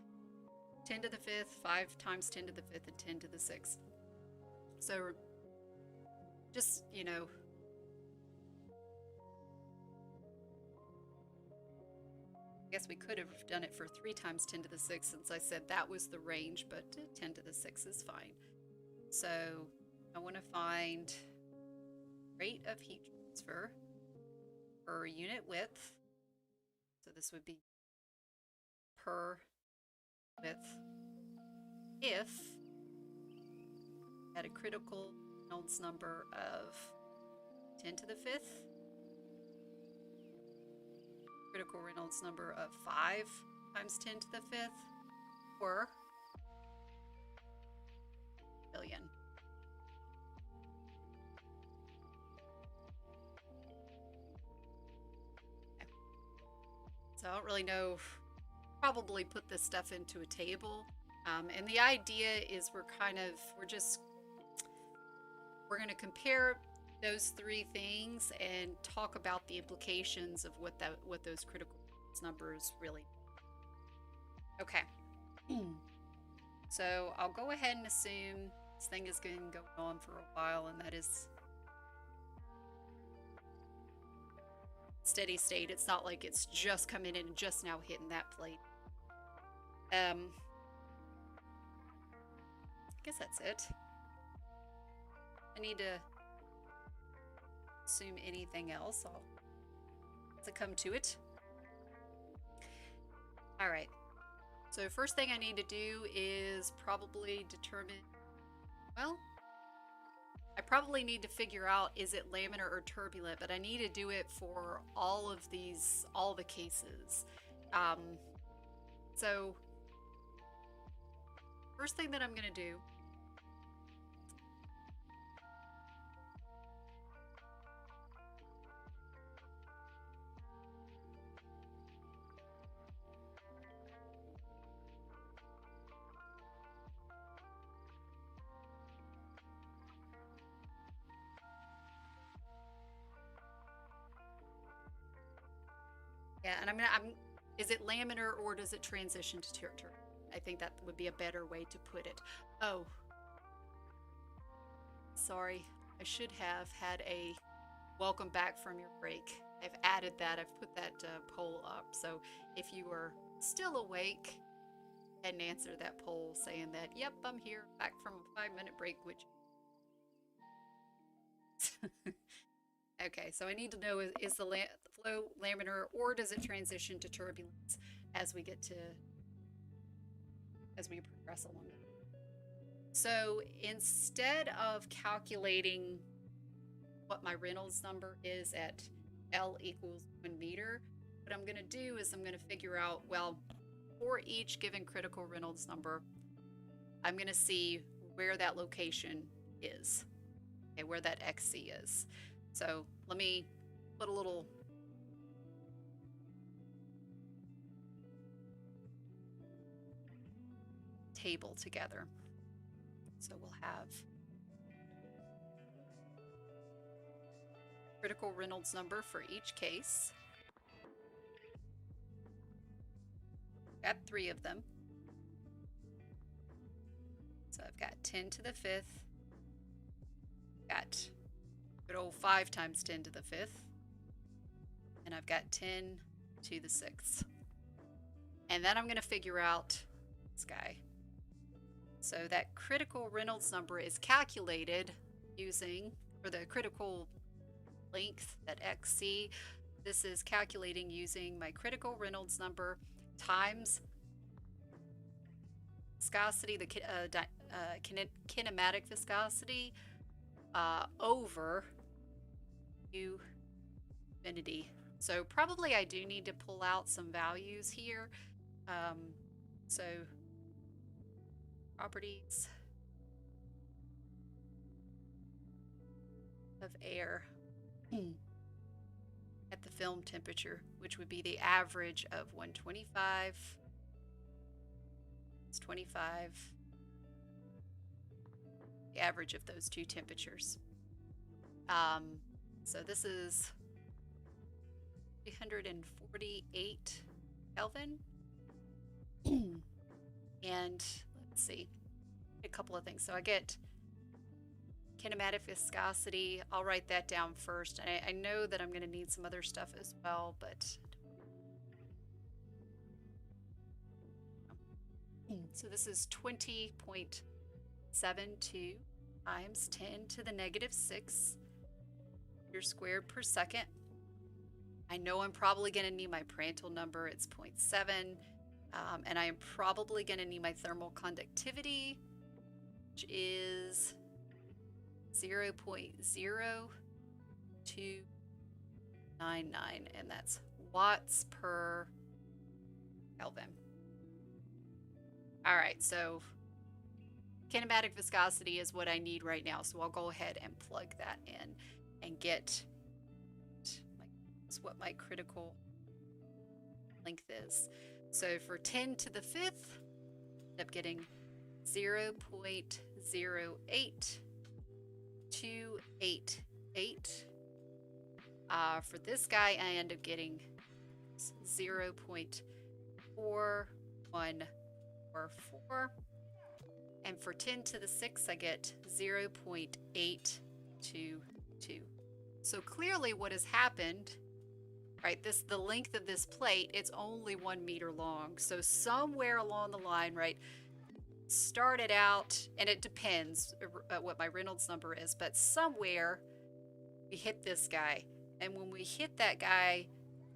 10 to the 5th, 5 times 10 to the 5th, and 10 to the 6th. So just, you know, I guess we could have done it for 3 times 10 to the 6th since I said that was the range, but 10 to the 6 is fine. So I want to find rate of heat transfer per unit width. So this would be per width if at a critical Reynolds number of 10 to the 5th, critical Reynolds number of 5 times 10 to the 5th, or billion. Okay. So I don't really know, probably put this stuff into a table. And the idea is we're going to compare those 3 things and talk about the implications of what those critical numbers really. Okay. So I'll go ahead and assume this thing is going to go on for a while, and that is steady state. It's not like it's just coming in and just now hitting that plate. I guess that's it. I need to assume anything else. I'll succumb to it. All right. So first thing I need to do is probably determine, well, I probably need to figure out, is it laminar or turbulent, but I need to do it for all of these, all the cases. So first thing that I'm going to do, yeah, and is it laminar or does it transition to turbulent? I think that would be a better way to put it. Oh, sorry. I should have had a welcome back from your break. I've added that. I've put that poll up. So if you are still awake, and answer that poll saying that, yep, I'm here, back from a 5-minute break, which okay, so I need to know, is the flow laminar or does it transition to turbulence as we progress along? So instead of calculating what my Reynolds number is at L equals 1 meter, what I'm going to do is I'm going to figure out, well, for each given critical Reynolds number, I'm going to see where that location is, okay, where that XC is. So let me put a little table together. So we'll have critical Reynolds number for each case. Got 3 of them. So I've got 10 to the 5th. Got good old 5 times 10 to the 5th. And I've got 10 to the 6th. And then I'm going to figure out this guy. So that critical Reynolds number is calculated using, for the critical length, that XC, this is calculating using my critical Reynolds number times viscosity, the kinematic viscosity, over humidity. So probably I do need to pull out some values here. So properties of air at the film temperature, which would be the average of 125. It's 25. The average of those 2 temperatures. So this is 348 Kelvin. And let's see, a couple of things. So I get kinematic viscosity. I'll write that down first. I know that I'm going to need some other stuff as well, but so this is 20.72 times 10 to the negative 6 meters squared per second. I know I'm probably going to need my Prandtl number. It's 0.7. And I am probably going to need my thermal conductivity, which is 0.0299, and that's watts per Kelvin. All right, so kinematic viscosity is what I need right now. So I'll go ahead and plug that in and get what my critical length is. So for 10 to the 5th, I end up getting 0.08288. For this guy, I end up getting 0.4144. And for 10 to the 6, I get 0.822. So clearly what has happened, right, the length of this plate, it's only 1 meter long. So somewhere along the line, right, started out, and it depends what my Reynolds number is, but somewhere we hit this guy. And when we hit that guy,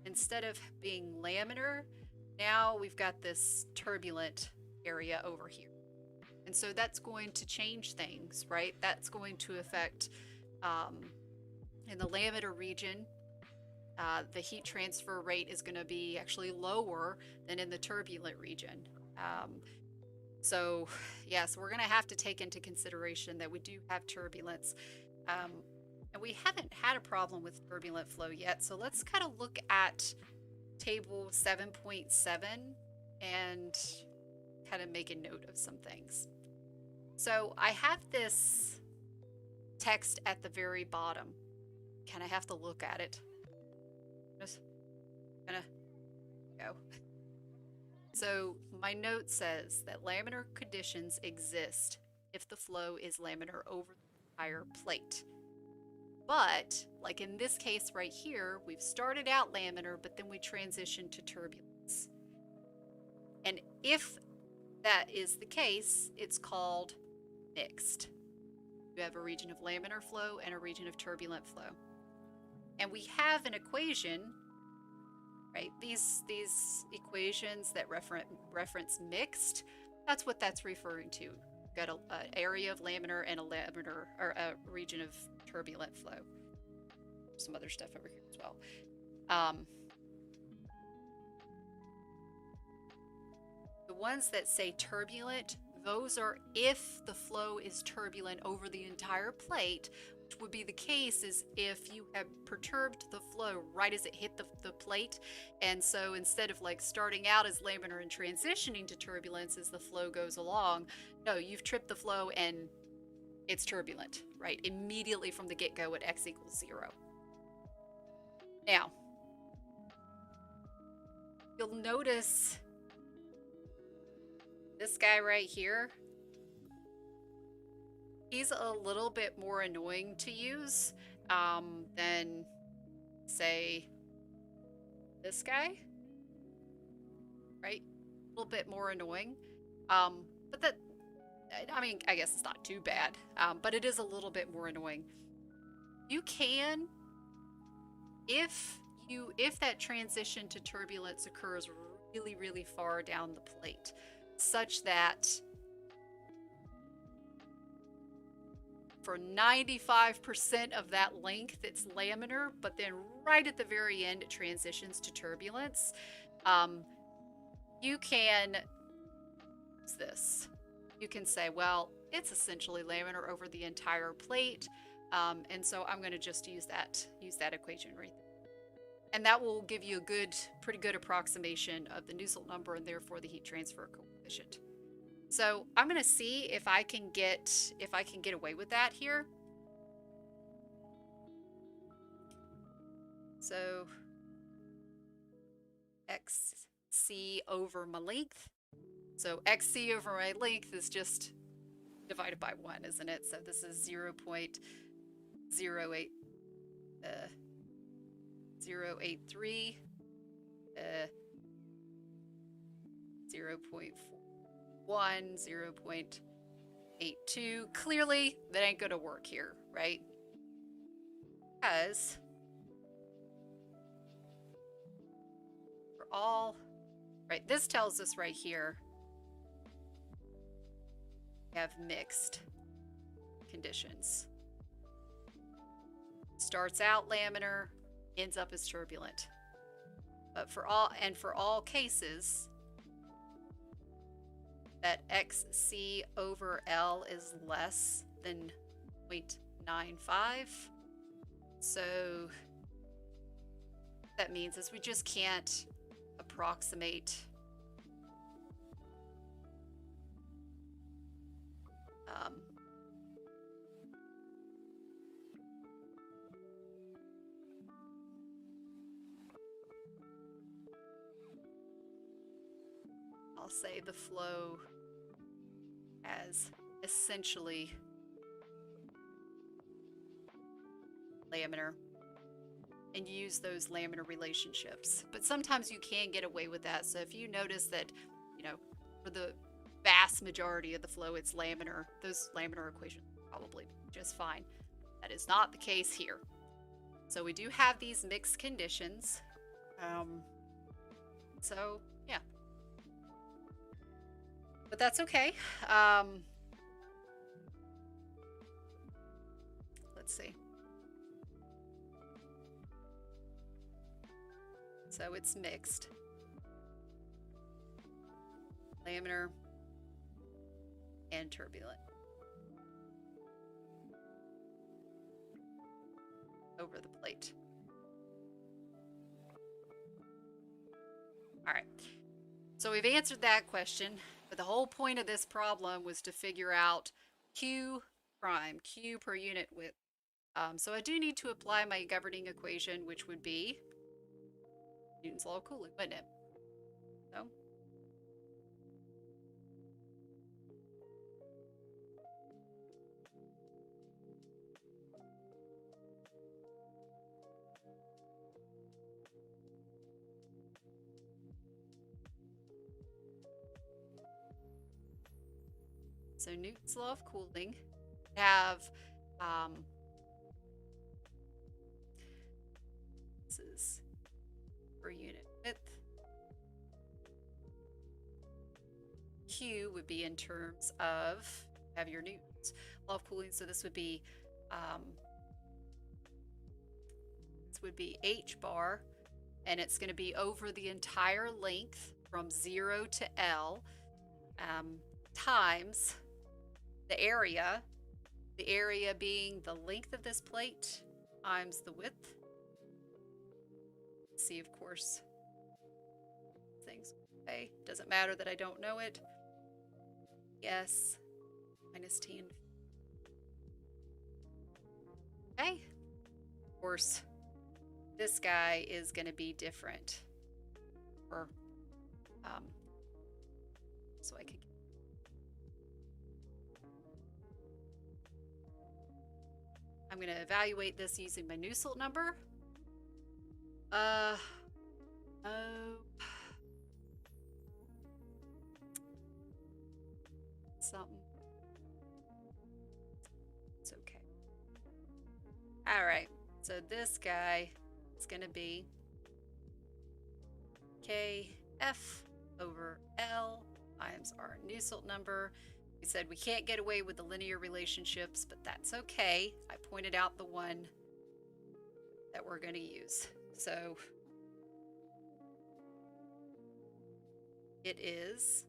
instead of being laminar, now we've got this turbulent area over here. And so that's going to change things, right? That's going to affect, in the laminar region, the heat transfer rate is going to be actually lower than in the turbulent region. So we're going to have to take into consideration that we do have turbulence. And we haven't had a problem with turbulent flow yet. So let's kind of look at table 7.7 and kind of make a note of some things. So I have this text at the very bottom. Kind of have to look at it. Just kind of go. So my note says that laminar conditions exist if the flow is laminar over the entire plate. But, like in this case right here, we've started out laminar, but then we transitioned to turbulence. And if that is the case, it's called mixed. You have a region of laminar flow and a region of turbulent flow. And we have an equation, right? These equations that reference mixed, that's what that's referring to. We've got an area of laminar and a region of turbulent flow. Some other stuff over here as well. The ones that say turbulent, those are if the flow is turbulent over the entire plate, which would be the case is if you have perturbed the flow right as it hit the plate. And so instead of like starting out as laminar and transitioning to turbulence as the flow goes along, no, you've tripped the flow and it's turbulent, right? Immediately from the get-go at x equals 0. Now, you'll notice this guy right here, he's a little bit more annoying to use than, say, this guy, right? A little bit more annoying. But that, I mean, I guess it's not too bad, but it is a little bit more annoying. You can, if that transition to turbulence occurs really, really far down the plate, such that for 95% of that length it's laminar, but then right at the very end it transitions to turbulence, you can use this. You can say, well, it's essentially laminar over the entire plate, and so I'm going to just use that equation right there. And that will give you a pretty good approximation of the Nusselt number and therefore the heat transfer coefficient. So I'm going to see if I can get away with that here. So xc over my length. So xc over my length is just divided by 1, isn't it? So this is 0.083 0.41, 0.82. Clearly, that ain't gonna work here, right? Because for all, right, this tells us right here we have mixed conditions. Starts out laminar, ends up as turbulent. But for all cases that xc over L is less than 0.95. So that means is we just can't approximate I'll say the flow as is essentially laminar, and use those laminar relationships. But sometimes you can get away with that. So if you notice that, you know, for the vast majority of the flow, it's laminar, those laminar equations probably just fine. That is not the case here. So we do have these mixed conditions. So yeah, but that's okay. Let's see. So it's mixed. Laminar and turbulent. Over the plate. All right. So we've answered that question, but the whole point of this problem was to figure out Q prime, Q per unit width. So I do need to apply my governing equation, which would be Newton's law of cooling, wouldn't it? So Newton's law of cooling have this is per unit width. Q would be in terms of have your Newton's law of cooling, so this would be H bar, and it's going to be over the entire length from 0 to L times the area being the length of this plate times the width. See, of course, things okay. Doesn't matter that I don't know it. Yes, minus 10. Okay. Of course, this guy is going to be different. Or, so I could. I'm going to evaluate this using my Nusselt number. Something. It's okay. All right. So this guy is going to be KF over L times our Nusselt number. We said we can't get away with the linear relationships, but that's okay. I pointed out the one that we're going to use. So it is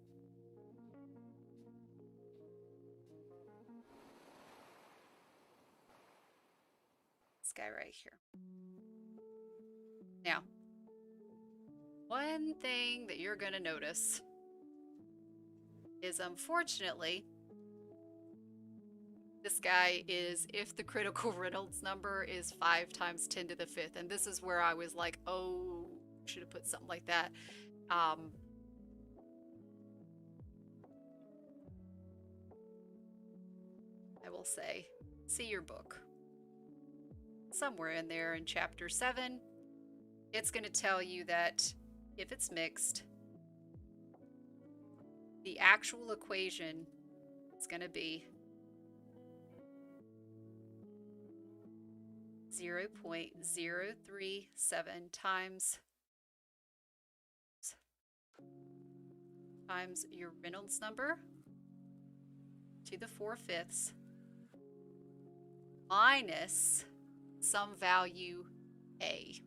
this guy right here. Now, one thing that you're going to notice is, unfortunately, this guy is if the critical Reynolds number is 5 times 10 to the 5th. And this is where I was like, oh, should have put something like that. I will say, see your book. Somewhere in there in chapter 7, it's going to tell you that if it's mixed, the actual equation is going to be 0.037 times your Reynolds number to the 4/5 minus some value A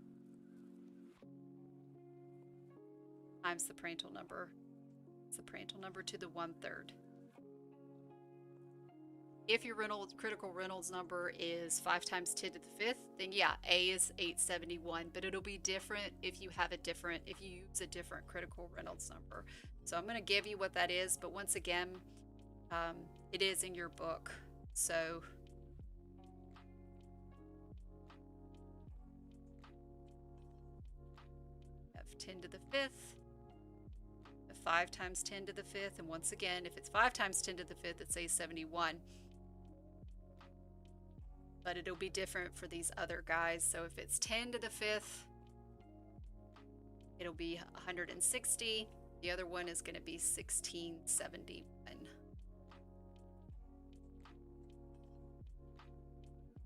times the Prandtl number. It's the Prandtl number to the 1/3. If your critical Reynolds number is 5 times 10 to the 5th, then yeah, A is 871, but it'll be different if you use a different critical Reynolds number. So I'm going to give you what that is, but once again, it is in your book. So have 10 to the 5th, 5 times 10 to the 5th. And once again, if it's 5 times 10 to the 5th, it's a 71. But it'll be different for these other guys. So if it's 10 to the 5th, it'll be 160. The other one is going to be 1671.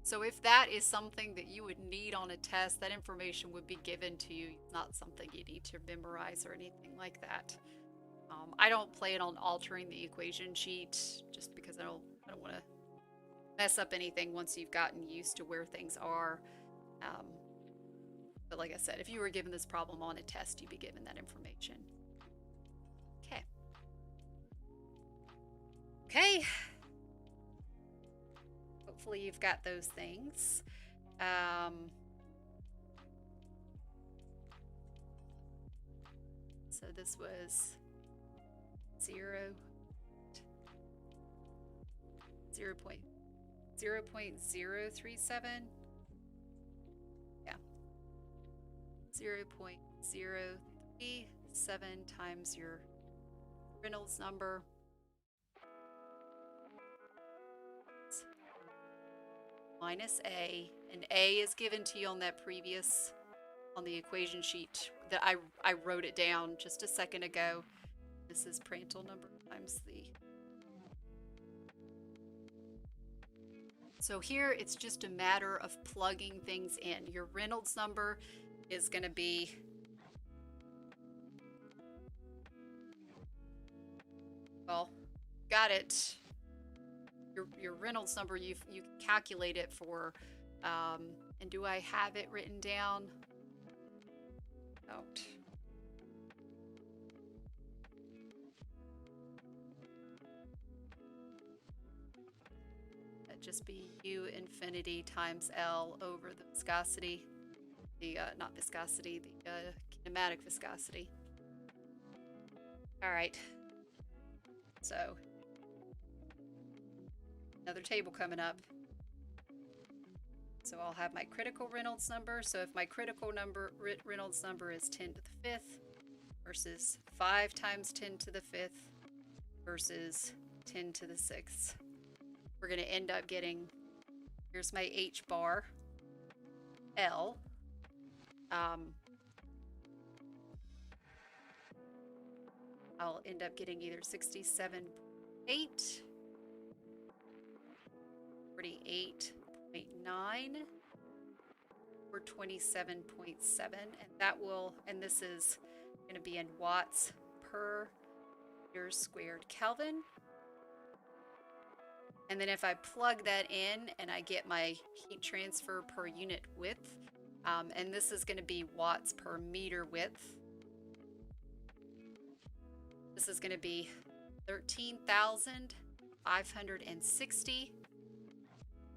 So if that is something that you would need on a test, that information would be given to you, not something you need to memorize or anything like that. I don't plan on altering the equation sheet just because I don't want to mess up anything once you've gotten used to where things are. But like I said, if you were given this problem on a test, you'd be given that information. Okay. Okay. Hopefully you've got those things. So this was 0.037. Yeah. 0.037 times your Reynolds number. Minus A, and A is given to you on that previous, on the equation sheet that I wrote it down just a second ago. This is Prandtl number times the. So here it's just a matter of plugging things in. Your Reynolds number is going to be well, got it. Your Reynolds number, you can calculate it for, and do I have it written down? Don't. That'd just be U infinity times L over the viscosity, the, not viscosity, the kinematic viscosity. All right. So, another table coming up. So I'll have my critical Reynolds number. So if my critical number Reynolds number is 10 to the 5th versus 5 times 10 to the 5th versus 10 to the 6th, we're going to end up getting, here's my H bar, L. I'll end up getting either 67.8, 48.9, or 27.7, and that will, and this is going to be in watts per meter squared Kelvin. And then if I plug that in and I get my heat transfer per unit width, and this is going to be watts per meter width. This is going to be 13,560,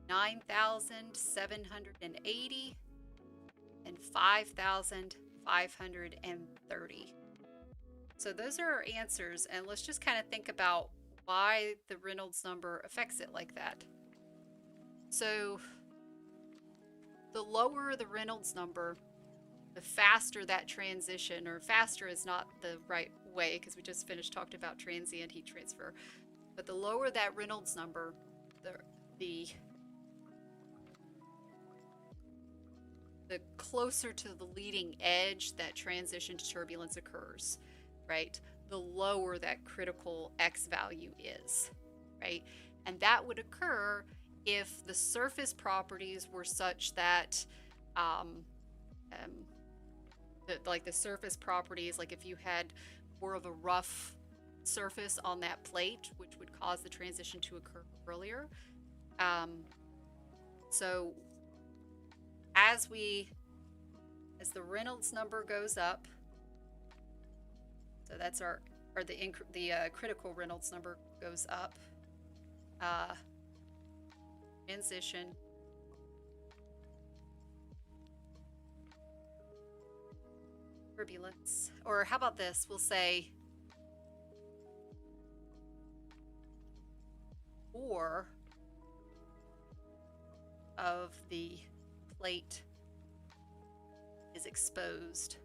9,780, and 5,530. So those are our answers, and let's just kind of think about why the Reynolds number affects it like that. So the lower the Reynolds number, the faster that transition, or faster is not the right way because we just finished talking about transient heat transfer, but the lower that Reynolds number, the closer to the leading edge that transition to turbulence occurs, right? The lower that critical X value is, right? And that would occur if the surface properties were such that, like the surface properties, like if you had more of a rough surface on that plate, which would cause the transition to occur earlier. So as the Reynolds number goes up, so that's the critical Reynolds number goes up, transition turbulence, or how about this? We'll say 4 of the plate is exposed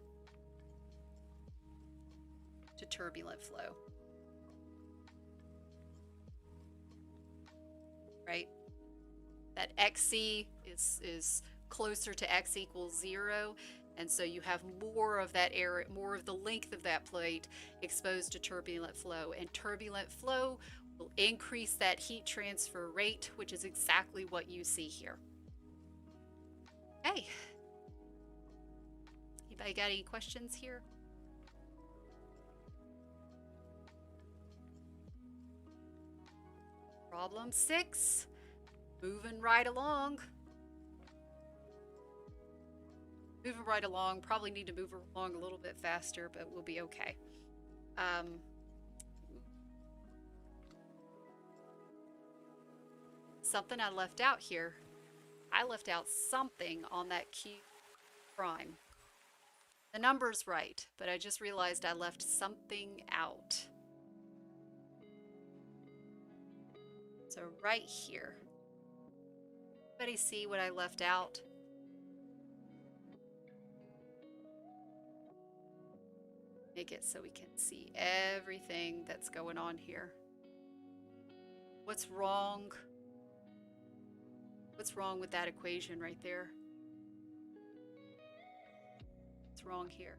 to turbulent flow. Right? That XC is closer to X equals 0. And so you have more of that area, more of the length of that plate exposed to turbulent flow. And turbulent flow will increase that heat transfer rate, which is exactly what you see here. Okay. Anybody got any questions here? Problem 6. Moving right along. Moving right along. Probably need to move along a little bit faster, but we'll be okay. Something I left out here. I left out something on that Q prime. The number's right, but I just realized I left something out. So right here. Anybody see what I left out? Make it so we can see everything that's going on here. What's wrong? What's wrong with that equation right there? What's wrong here?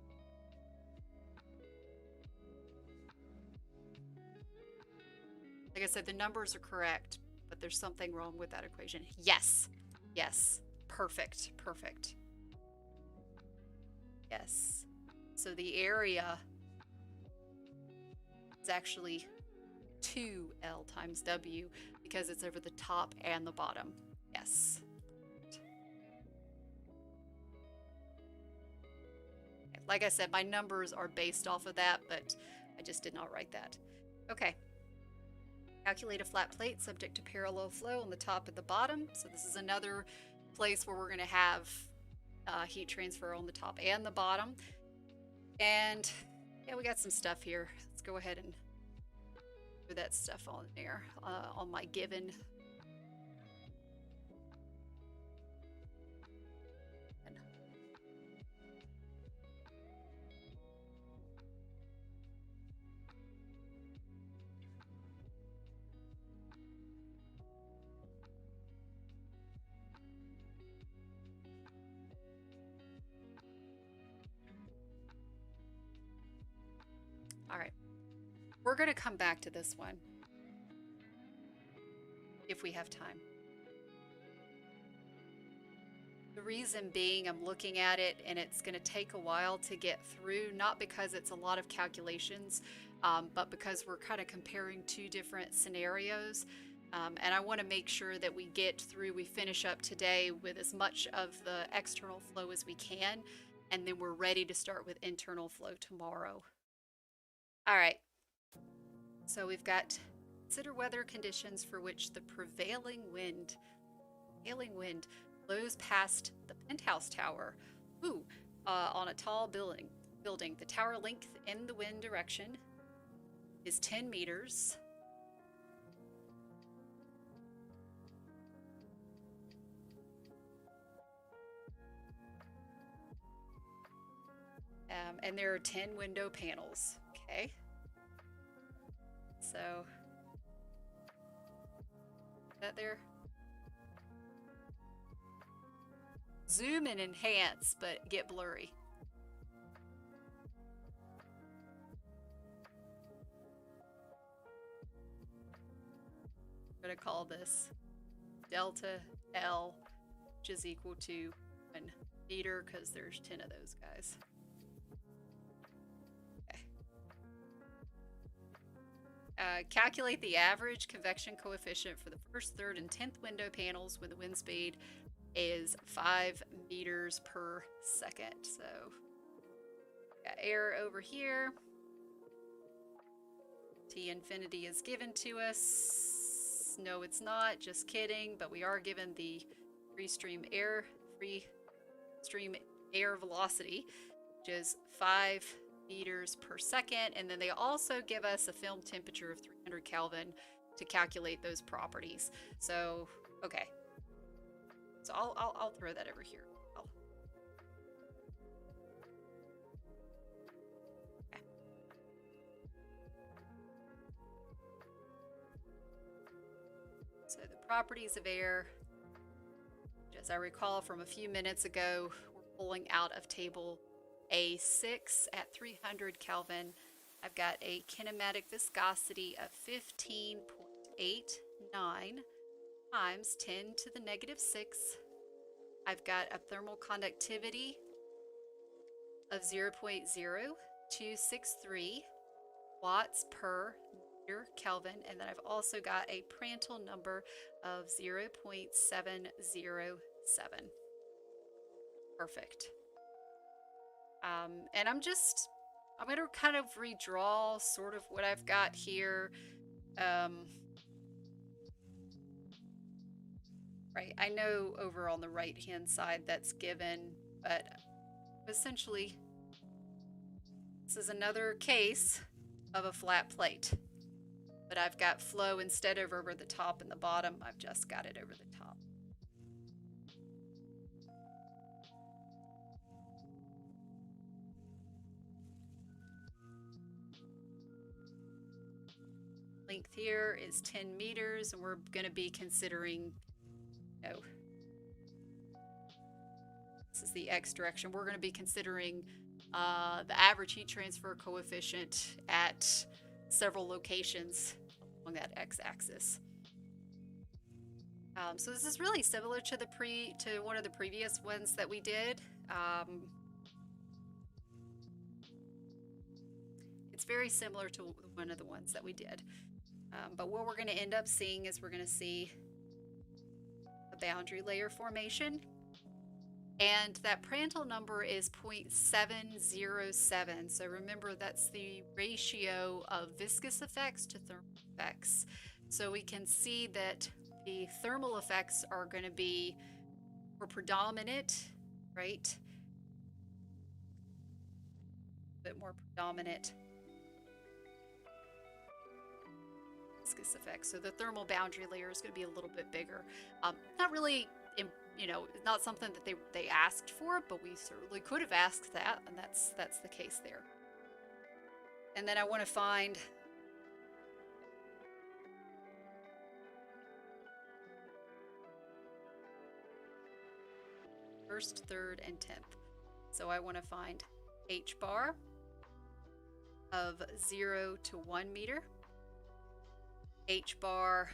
Like I said, the numbers are correct, but there's something wrong with that equation. Yes. Yes. Perfect. Perfect. Yes. So the area is actually 2L times W because it's over the top and the bottom. Yes. Like I said, my numbers are based off of that, but I just did not write that. Okay. Calculate a flat plate subject to parallel flow on the top and the bottom. So this is another place where we're going to have heat transfer on the top and the bottom. And yeah, we got some stuff here. Let's go ahead and put that stuff on there on my given. All right, we're going to come back to this one if we have time. The reason being, I'm looking at it and it's going to take a while to get through, not because it's a lot of calculations, but because we're kind of comparing two different scenarios. And I want to make sure that we get through, we finish up today with as much of the external flow as we can, and then we're ready to start with internal flow tomorrow. All right, so we've got consider weather conditions for which the prevailing wind blows past the penthouse tower on a tall building. The tower length in the wind direction is 10 meters. And there are 10 window panels. Okay. So, that there. Zoom and enhance, but get blurry. I'm going to call this delta L, which is equal to 1 meter because there's 10 of those guys. Calculate the average convection coefficient for the first, third, and 10th window panels when the wind speed is 5 meters per second. So, got air over here. T infinity is given to us. No, it's not. Just kidding. But we are given the free stream air velocity, which is 5 meters per second, and then they also give us a film temperature of 300 Kelvin to calculate those properties. So, okay. So I'll throw that over here. Okay. So the properties of air, as I recall from a few minutes ago, we're pulling out of table A6 at 300 Kelvin. I've got a kinematic viscosity of 15.89 times 10 to the negative 6. I've got a thermal conductivity of 0.0263 watts per meter Kelvin, and then I've also got a Prandtl number of 0.707. Perfect. And I'm going to kind of redraw sort of what I've got here. Right, I know over on the right-hand side that's given, but essentially, this is another case of a flat plate. But I've got flow instead of over the top and the bottom, I've just got it over the top. Length here is 10 meters, and we're going to be considering, this is the X direction. We're going to be considering the average heat transfer coefficient at several locations along that X-axis. So this is really similar to one of the previous ones that we did. It's very similar to one of the ones that we did. But what we're going to end up seeing is we're going to see a boundary layer formation. And that Prandtl number is 0.707. So remember, that's the ratio of viscous effects to thermal effects. So we can see that the thermal effects are going to be more predominant, right? A bit more predominant viscous effects. So the thermal boundary layer is going to be a little bit bigger. Not really, not something that they asked for, but we certainly could have asked that, and that's the case there. And then I want to find first, third, and 10th. So I want to find H bar of 0 to 1 meter. H bar,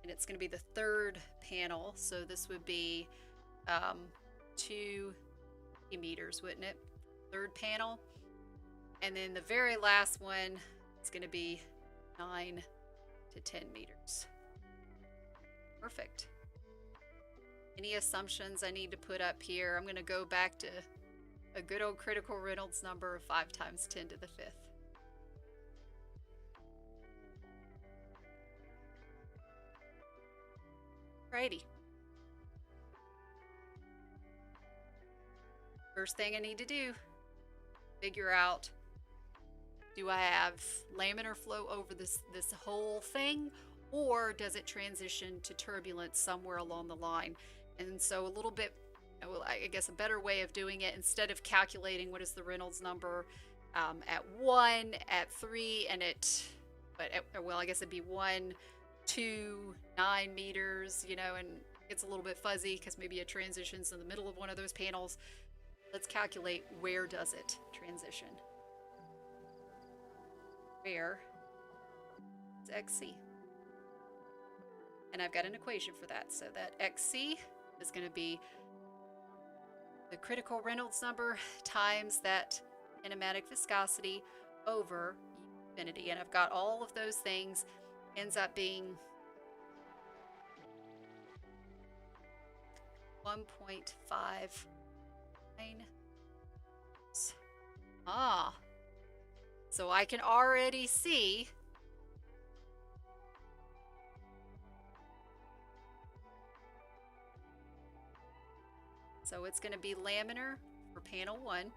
and it's going to be the third panel, so this would be 2 meters, wouldn't it? Third panel. And then the very last one is going to be 9 to 10 meters. Perfect. Any assumptions I need to put up here? I'm going to go back to a good old critical Reynolds number of 5 times 10 to the 5th. Alrighty. First thing I need to do, figure out, do I have laminar flow over this whole thing, or does it transition to turbulence somewhere along the line? And so a little bit, I guess a better way of doing it, instead of calculating what is the Reynolds number at 1, at 3, and I guess it'd be 1, 2, 9 meters, and it's a little bit fuzzy because maybe it transitions in the middle of one of those panels. Let's calculate, where does it transition? Where is XC? And I've got an equation for that. So that XC is going to be the critical Reynolds number times that kinematic viscosity over infinity. And I've got all of those things, ends up being 1.59. So I can already see so it's going to be laminar for panel 1,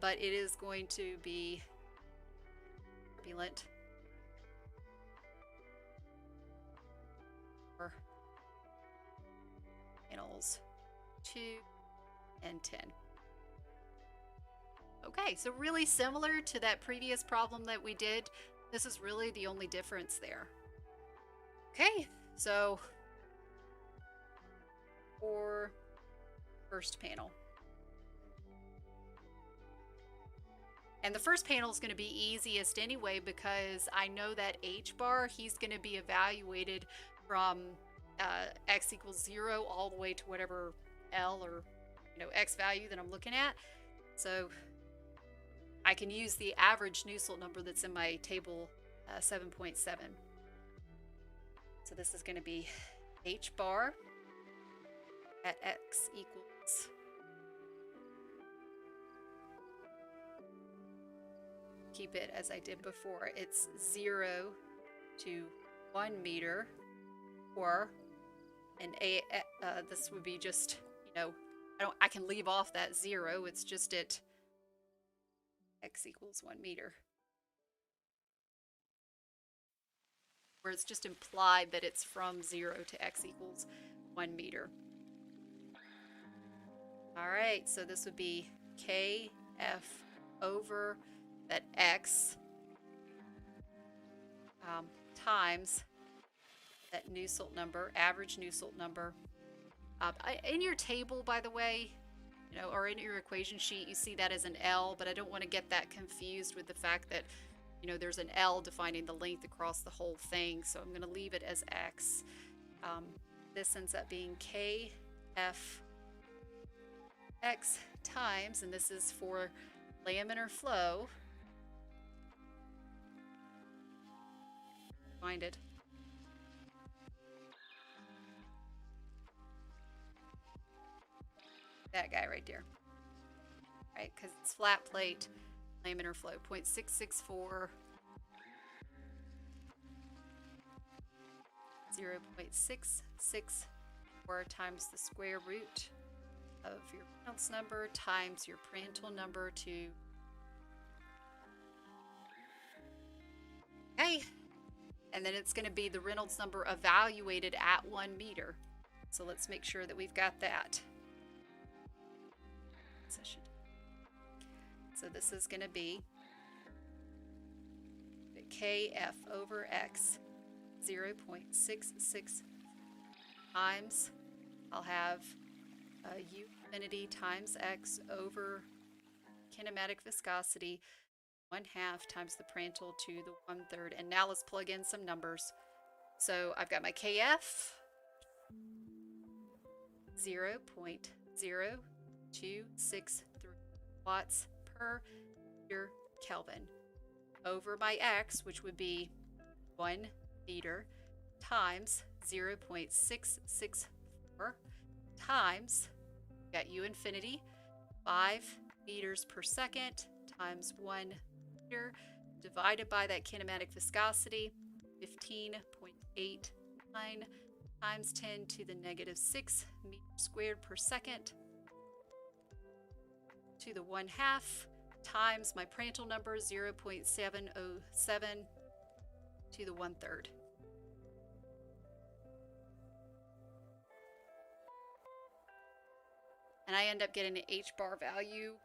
but it is going to be turbulent for panels 2 and 10. Okay, so really similar to that previous problem that we did. This is really the only difference there. Okay, so for first panel. And the first panel is going to be easiest anyway because I know that H bar, he's going to be evaluated from x equals 0 all the way to whatever L or X value that I'm looking at. So I can use the average Nusselt number that's in my table 7.7. So this is going to be H bar at x equals keep it as I did before. It's 0 to 1 meter, or this would be just, I can leave off that 0. It's just at x equals 1 meter. Where it's just implied that it's from 0 to x equals 1 meter. All right, so this would be kf over that x times that Nusselt number, average Nusselt number. In your table, by the way, or in your equation sheet, you see that as an L, but I don't want to get that confused with the fact that, there's an L defining the length across the whole thing, so I'm going to leave it as x. This ends up being kf x times, and this is for laminar flow. Find it. That guy right there. Right, because it's flat plate, laminar flow, 0.664, 0.664 times the square root of your Reynolds number times your Prandtl number to. Okay. And then it's going to be the Reynolds number evaluated at 1 meter. So let's make sure that we've got that. So this is going to be kf over x, 0.66 times, I'll have u infinity times x over kinematic viscosity, 1/2 times the Prandtl to the 1/3. And now let's plug in some numbers. So I've got my kf, 0.0263 watts per meter Kelvin, over my x, which would be 1 meter, times 0.664 times, got u infinity, 5 meters per second, times 1 meter, divided by that kinematic viscosity, 15.89 times 10 to the -6 meters squared per second, to the 1/2, times my Prandtl number, 0.707 to the 1/3. And I end up getting an H bar value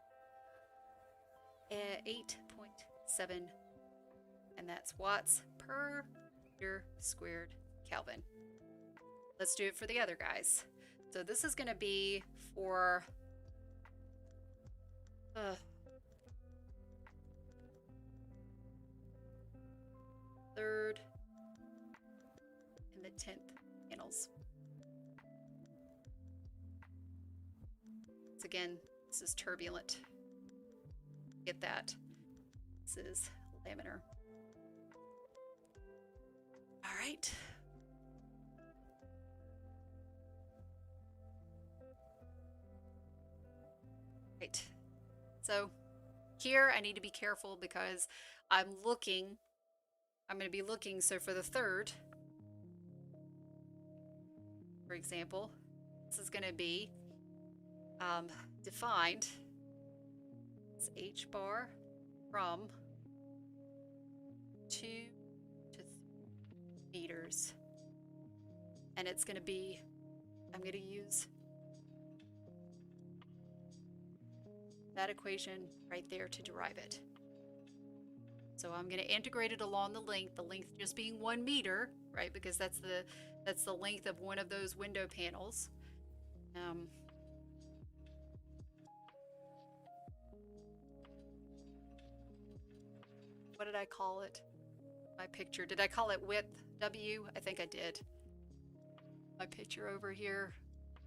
at 8.7, and that's watts per meter squared Kelvin. Let's do it for the other guys. So this is going to be for third and the 10th panels. So again, this is turbulent. Get that. This is laminar. All right. Right. So here I need to be careful because I'm going to be looking, so for the third, for example, this is going to be defined as H bar from 2 to 3 meters. And it's going to be, I'm going to use that equation right there to derive it. So I'm going to integrate it along the length just being 1 meter, right? Because that's the length of one of those window panels. What did I call it? My picture. Did I call it width W? I think I did. My picture over here.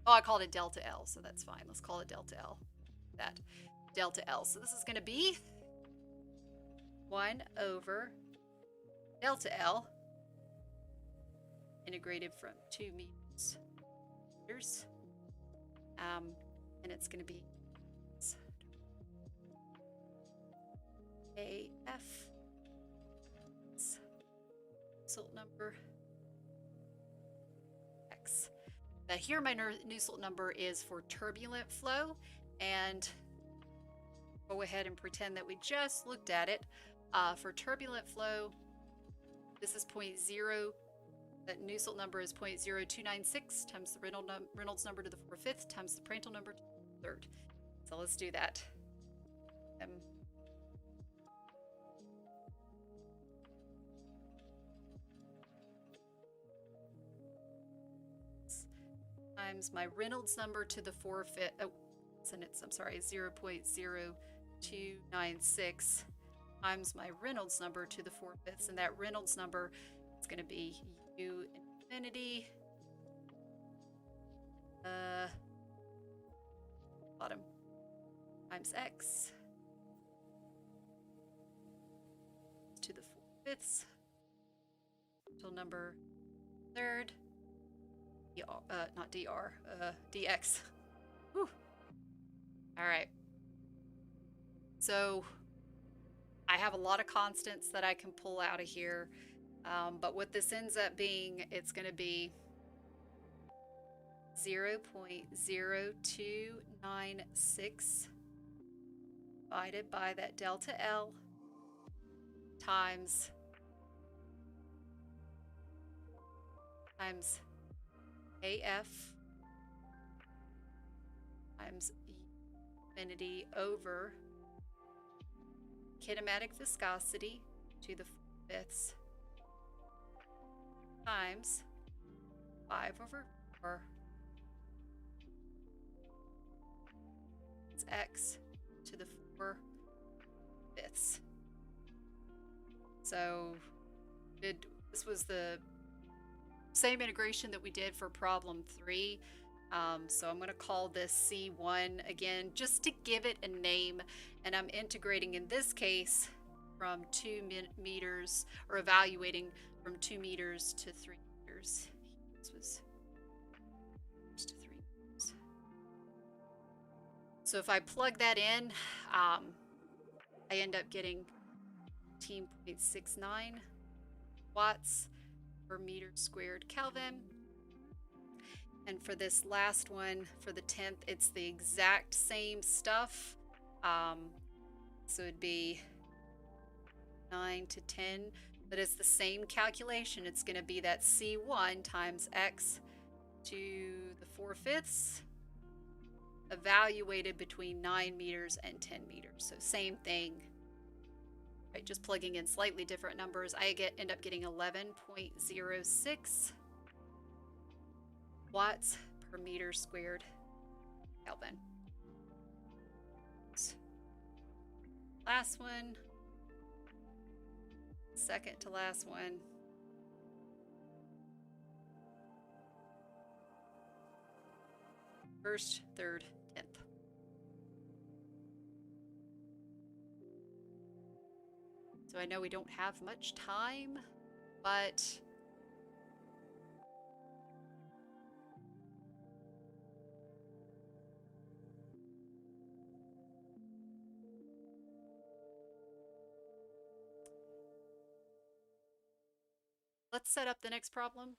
Oh, I called it delta L, so that's fine. Let's call it delta L. That delta L. So this is going to be 1 over delta L integrated from 2 meters. And it's going to be AF Nusselt number X. Now here my Nusselt number is for turbulent flow, and go ahead and pretend that we just looked at it. For turbulent flow, this is 0.0. That Nusselt number is 0.0296 times the Reynolds number to the 4/5 times the Prandtl number to the 3rd. So let's do that. Times my Reynolds number to the 4/5. Oh, I'm sorry, 0.0296 times my Reynolds number to the 4/5, and that Reynolds number is going to be U infinity bottom times X to the 4/5 till number 3rd. Not dr, dx. Whew. All right. So I have a lot of constants that I can pull out of here, but what this ends up being, it's going to be 0.0296 divided by that delta L times AF times infinity over kinematic viscosity to the 4/5 times 5/4 X to the 4/5. So this was the same integration that we did for problem 3. So I'm going to call this C1 again, just to give it a name. And I'm integrating in this case from 2 meters, or evaluating from 2 meters to 3 meters. This was to 3 meters. So if I plug that in, I end up getting 18.69 watts per meter squared Kelvin. And for this last one, for the 10th, it's the exact same stuff. So it'd be 9 to 10, but it's the same calculation. It's going to be that C1 times X to the 4/5 evaluated between 9 meters and 10 meters. So same thing. Right, just plugging in slightly different numbers, I end up getting 11.06 watts per meter squared Kelvin. Last one, second to last one. First, third, 10th. So I know we don't have much time, but let's set up the next problem.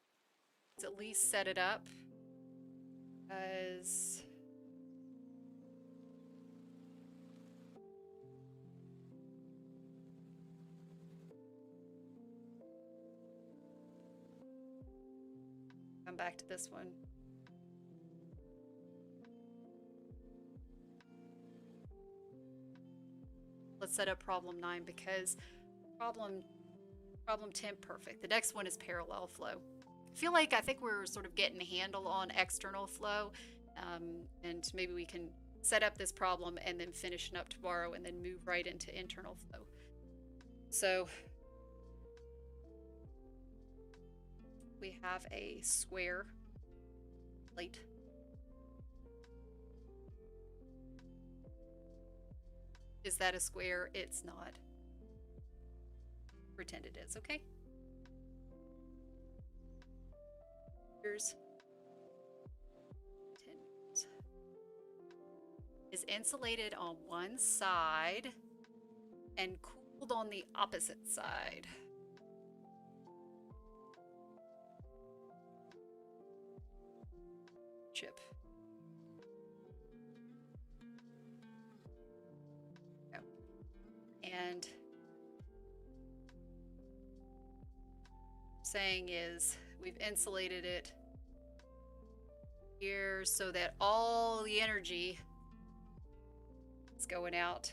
Let's at least set it up as come back to this one. Let's set up problem 9 because Problem 10, perfect. The next one is parallel flow. I think we're sort of getting a handle on external flow, and maybe we can set up this problem and then finish it up tomorrow and then move right into internal flow. So we have a square plate. Is that a square? It's not. Pretend it is, okay? Here's 10 is insulated on one side and cooled on the opposite side. Chip. Go. And saying is we've insulated it here so that all the energy is going out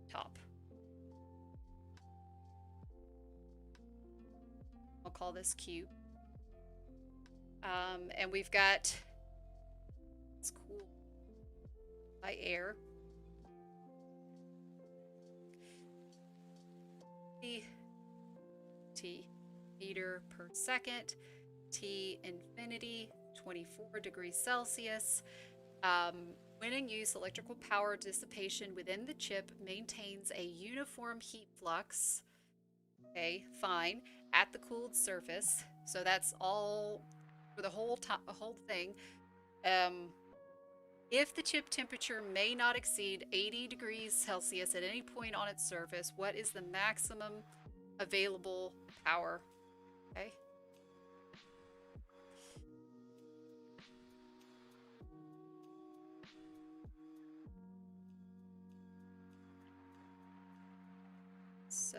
top. I'll call this Q. And we've got, it's cool by air. T meter per second, T infinity, 24 degrees Celsius. When in use, electrical power dissipation within the chip maintains a uniform heat flux. Okay, fine, at the cooled surface. So that's all for the whole thing. If the chip temperature may not exceed 80 degrees Celsius at any point on its surface, what is the maximum available power? Okay. So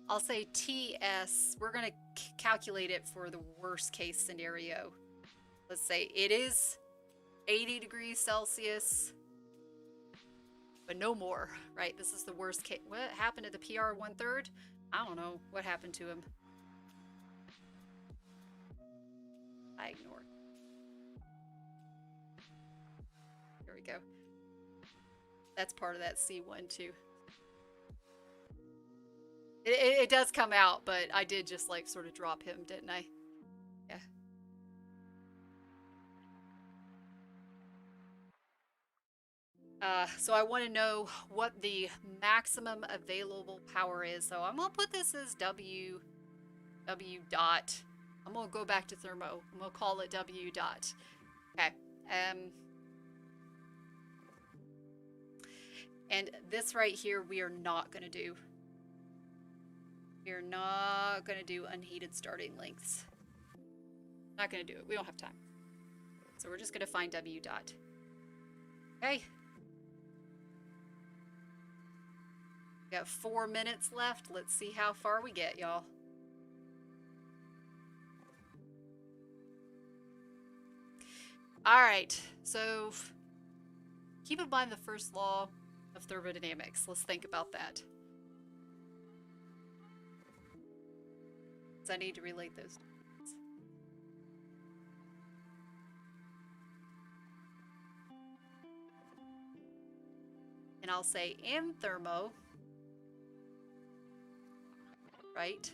I'll say TS. We're going to calculate it for the worst case scenario. Let's say it is 80 degrees Celsius, but no more, right? This is the worst case. What happened to the PR 1/3? I don't know what happened to him. I ignored. Here we go. That's part of that C1 too. It does come out, but I did just like sort of drop him, didn't I? Yeah. So I want to know what the maximum available power is. So I'm gonna put this as W dot. I'm gonna go back to thermo. I'm gonna call it W dot. Okay. And this right here, we are not gonna do. We're not gonna do unheated starting lengths. Not gonna do it. We don't have time. So we're just gonna find W dot. Okay. We got 4 minutes left. Let's see how far we get, y'all. All right. So keep in mind the first law of thermodynamics. Let's think about that. I need to relate those two things. And I'll say in thermo, right?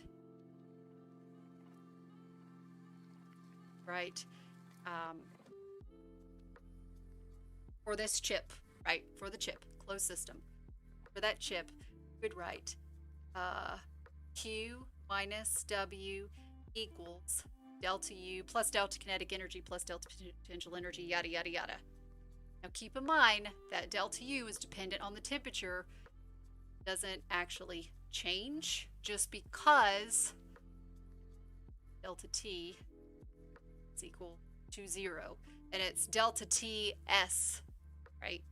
Right. For this chip, right? For the chip, closed system. For that chip, we'd write Q minus W equals delta U plus delta kinetic energy plus delta potential energy, yada, yada, yada. Now keep in mind that delta U is dependent on the temperature. It doesn't actually change just because delta T is equal to 0. And it's delta TS, right?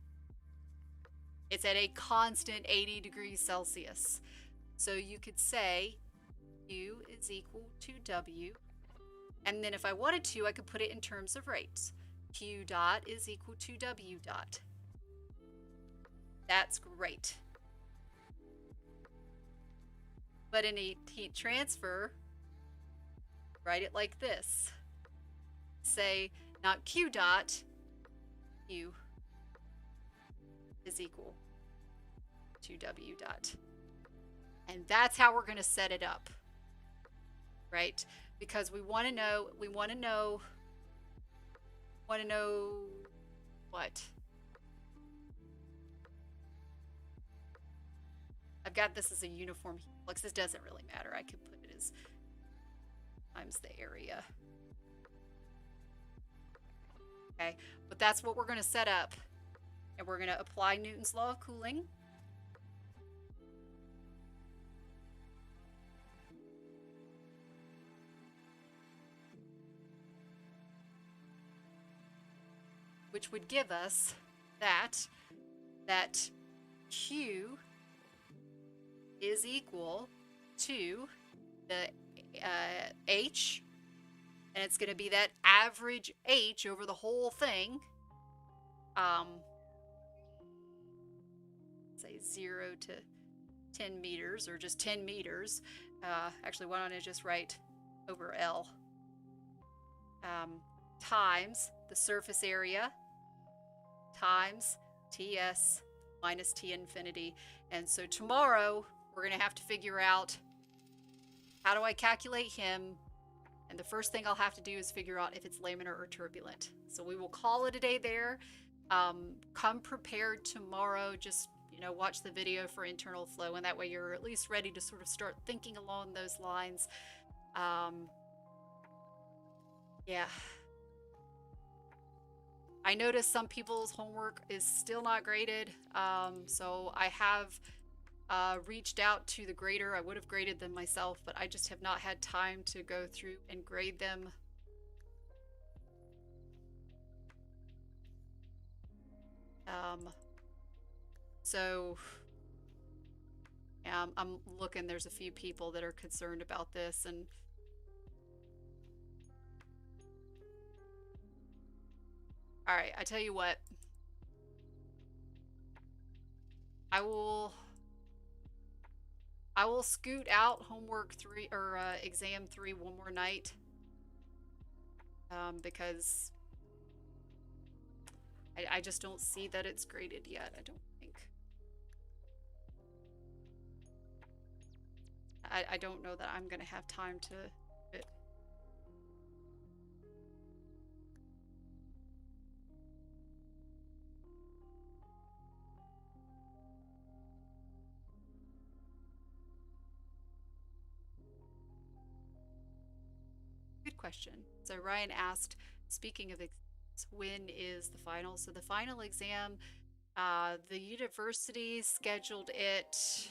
It's at a constant 80 degrees Celsius. So you could say U is equal to W. And then if I wanted to, I could put it in terms of rates. Q dot is equal to W dot. That's great. But in a heat transfer, write it like this. Say not Q dot, Q is equal to W dot. And that's how we're going to set it up, right? Because we want to know what? I've got this as a uniform heat flux. This doesn't really matter. I could put it as times the area. Okay, but that's what we're going to set up. And we're going to apply Newton's law of cooling. Which would give us that Q is equal to the H, and it's going to be that average H over the whole thing. Say 0 to 10 meters, or just 10 meters. Actually, why don't I just write over L times the surface area times TS minus T infinity. And so tomorrow we're going to have to figure out, how do I calculate him? And the first thing I'll have to do is figure out if it's laminar or turbulent. So we will call it a day there. Come prepared tomorrow. Just, watch the video for internal flow, and that way you're at least ready to sort of start thinking along those lines. Yeah. I noticed some people's homework is still not graded, so I have reached out to the grader. I would have graded them myself, but I just have not had time to go through and grade them. So yeah, I'm looking. There's a few people that are concerned about this, and all right, I tell you what, I will scoot out homework 3 or exam 3 one more night, because I just don't see that it's graded yet. I don't think. I don't know that I'm gonna have time to. Good question. So Ryan asked, speaking of exams, when is the final? So the final exam, the university scheduled it.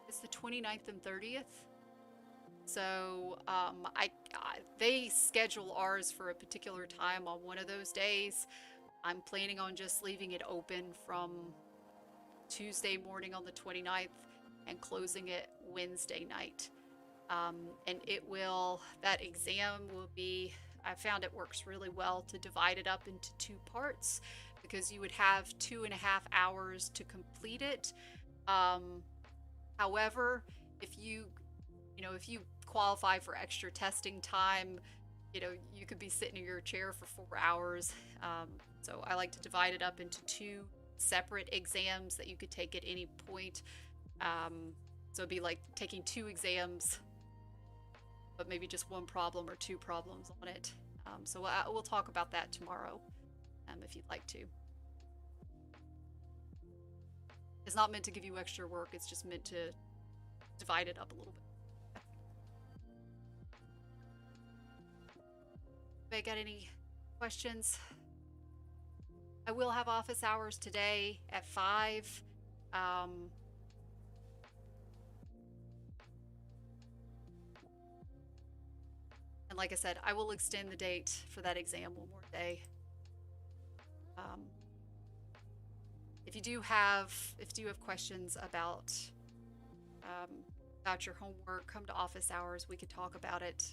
It's the 29th and 30th. So they schedule ours for a particular time on one of those days. I'm planning on just leaving it open from Tuesday morning on the 29th and closing it Wednesday night. And that exam will be, I found it works really well to divide it up into 2 parts, because you would have 2.5 hours to complete it. However, if you qualify for extra testing time, you could be sitting in your chair for 4 hours. So I like to divide it up into 2 separate exams that you could take at any point. So it'd be like taking 2 exams, but maybe just 1 problem or 2 problems on it. So we'll talk about that tomorrow, if you'd like to. It's not meant to give you extra work. It's just meant to divide it up a little bit. Anybody got any questions? I will have office hours today at 5. And like I said, I will extend the date for that exam 1 more day. If you do have questions about your homework, come to office hours. We could talk about it.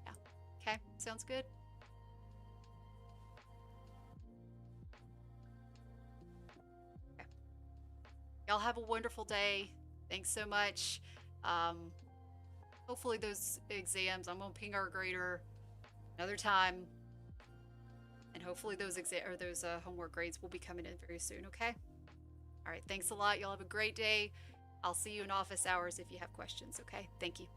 Yeah. Okay. Sounds good. Okay. Y'all have a wonderful day. Thanks so much. Um, Hopefully those exams, I'm gonna ping our grader another time, and hopefully those homework grades will be coming in very soon. Okay. All right. Thanks a lot. Y'all have a great day. I'll see you in office hours if you have questions. Okay. Thank you.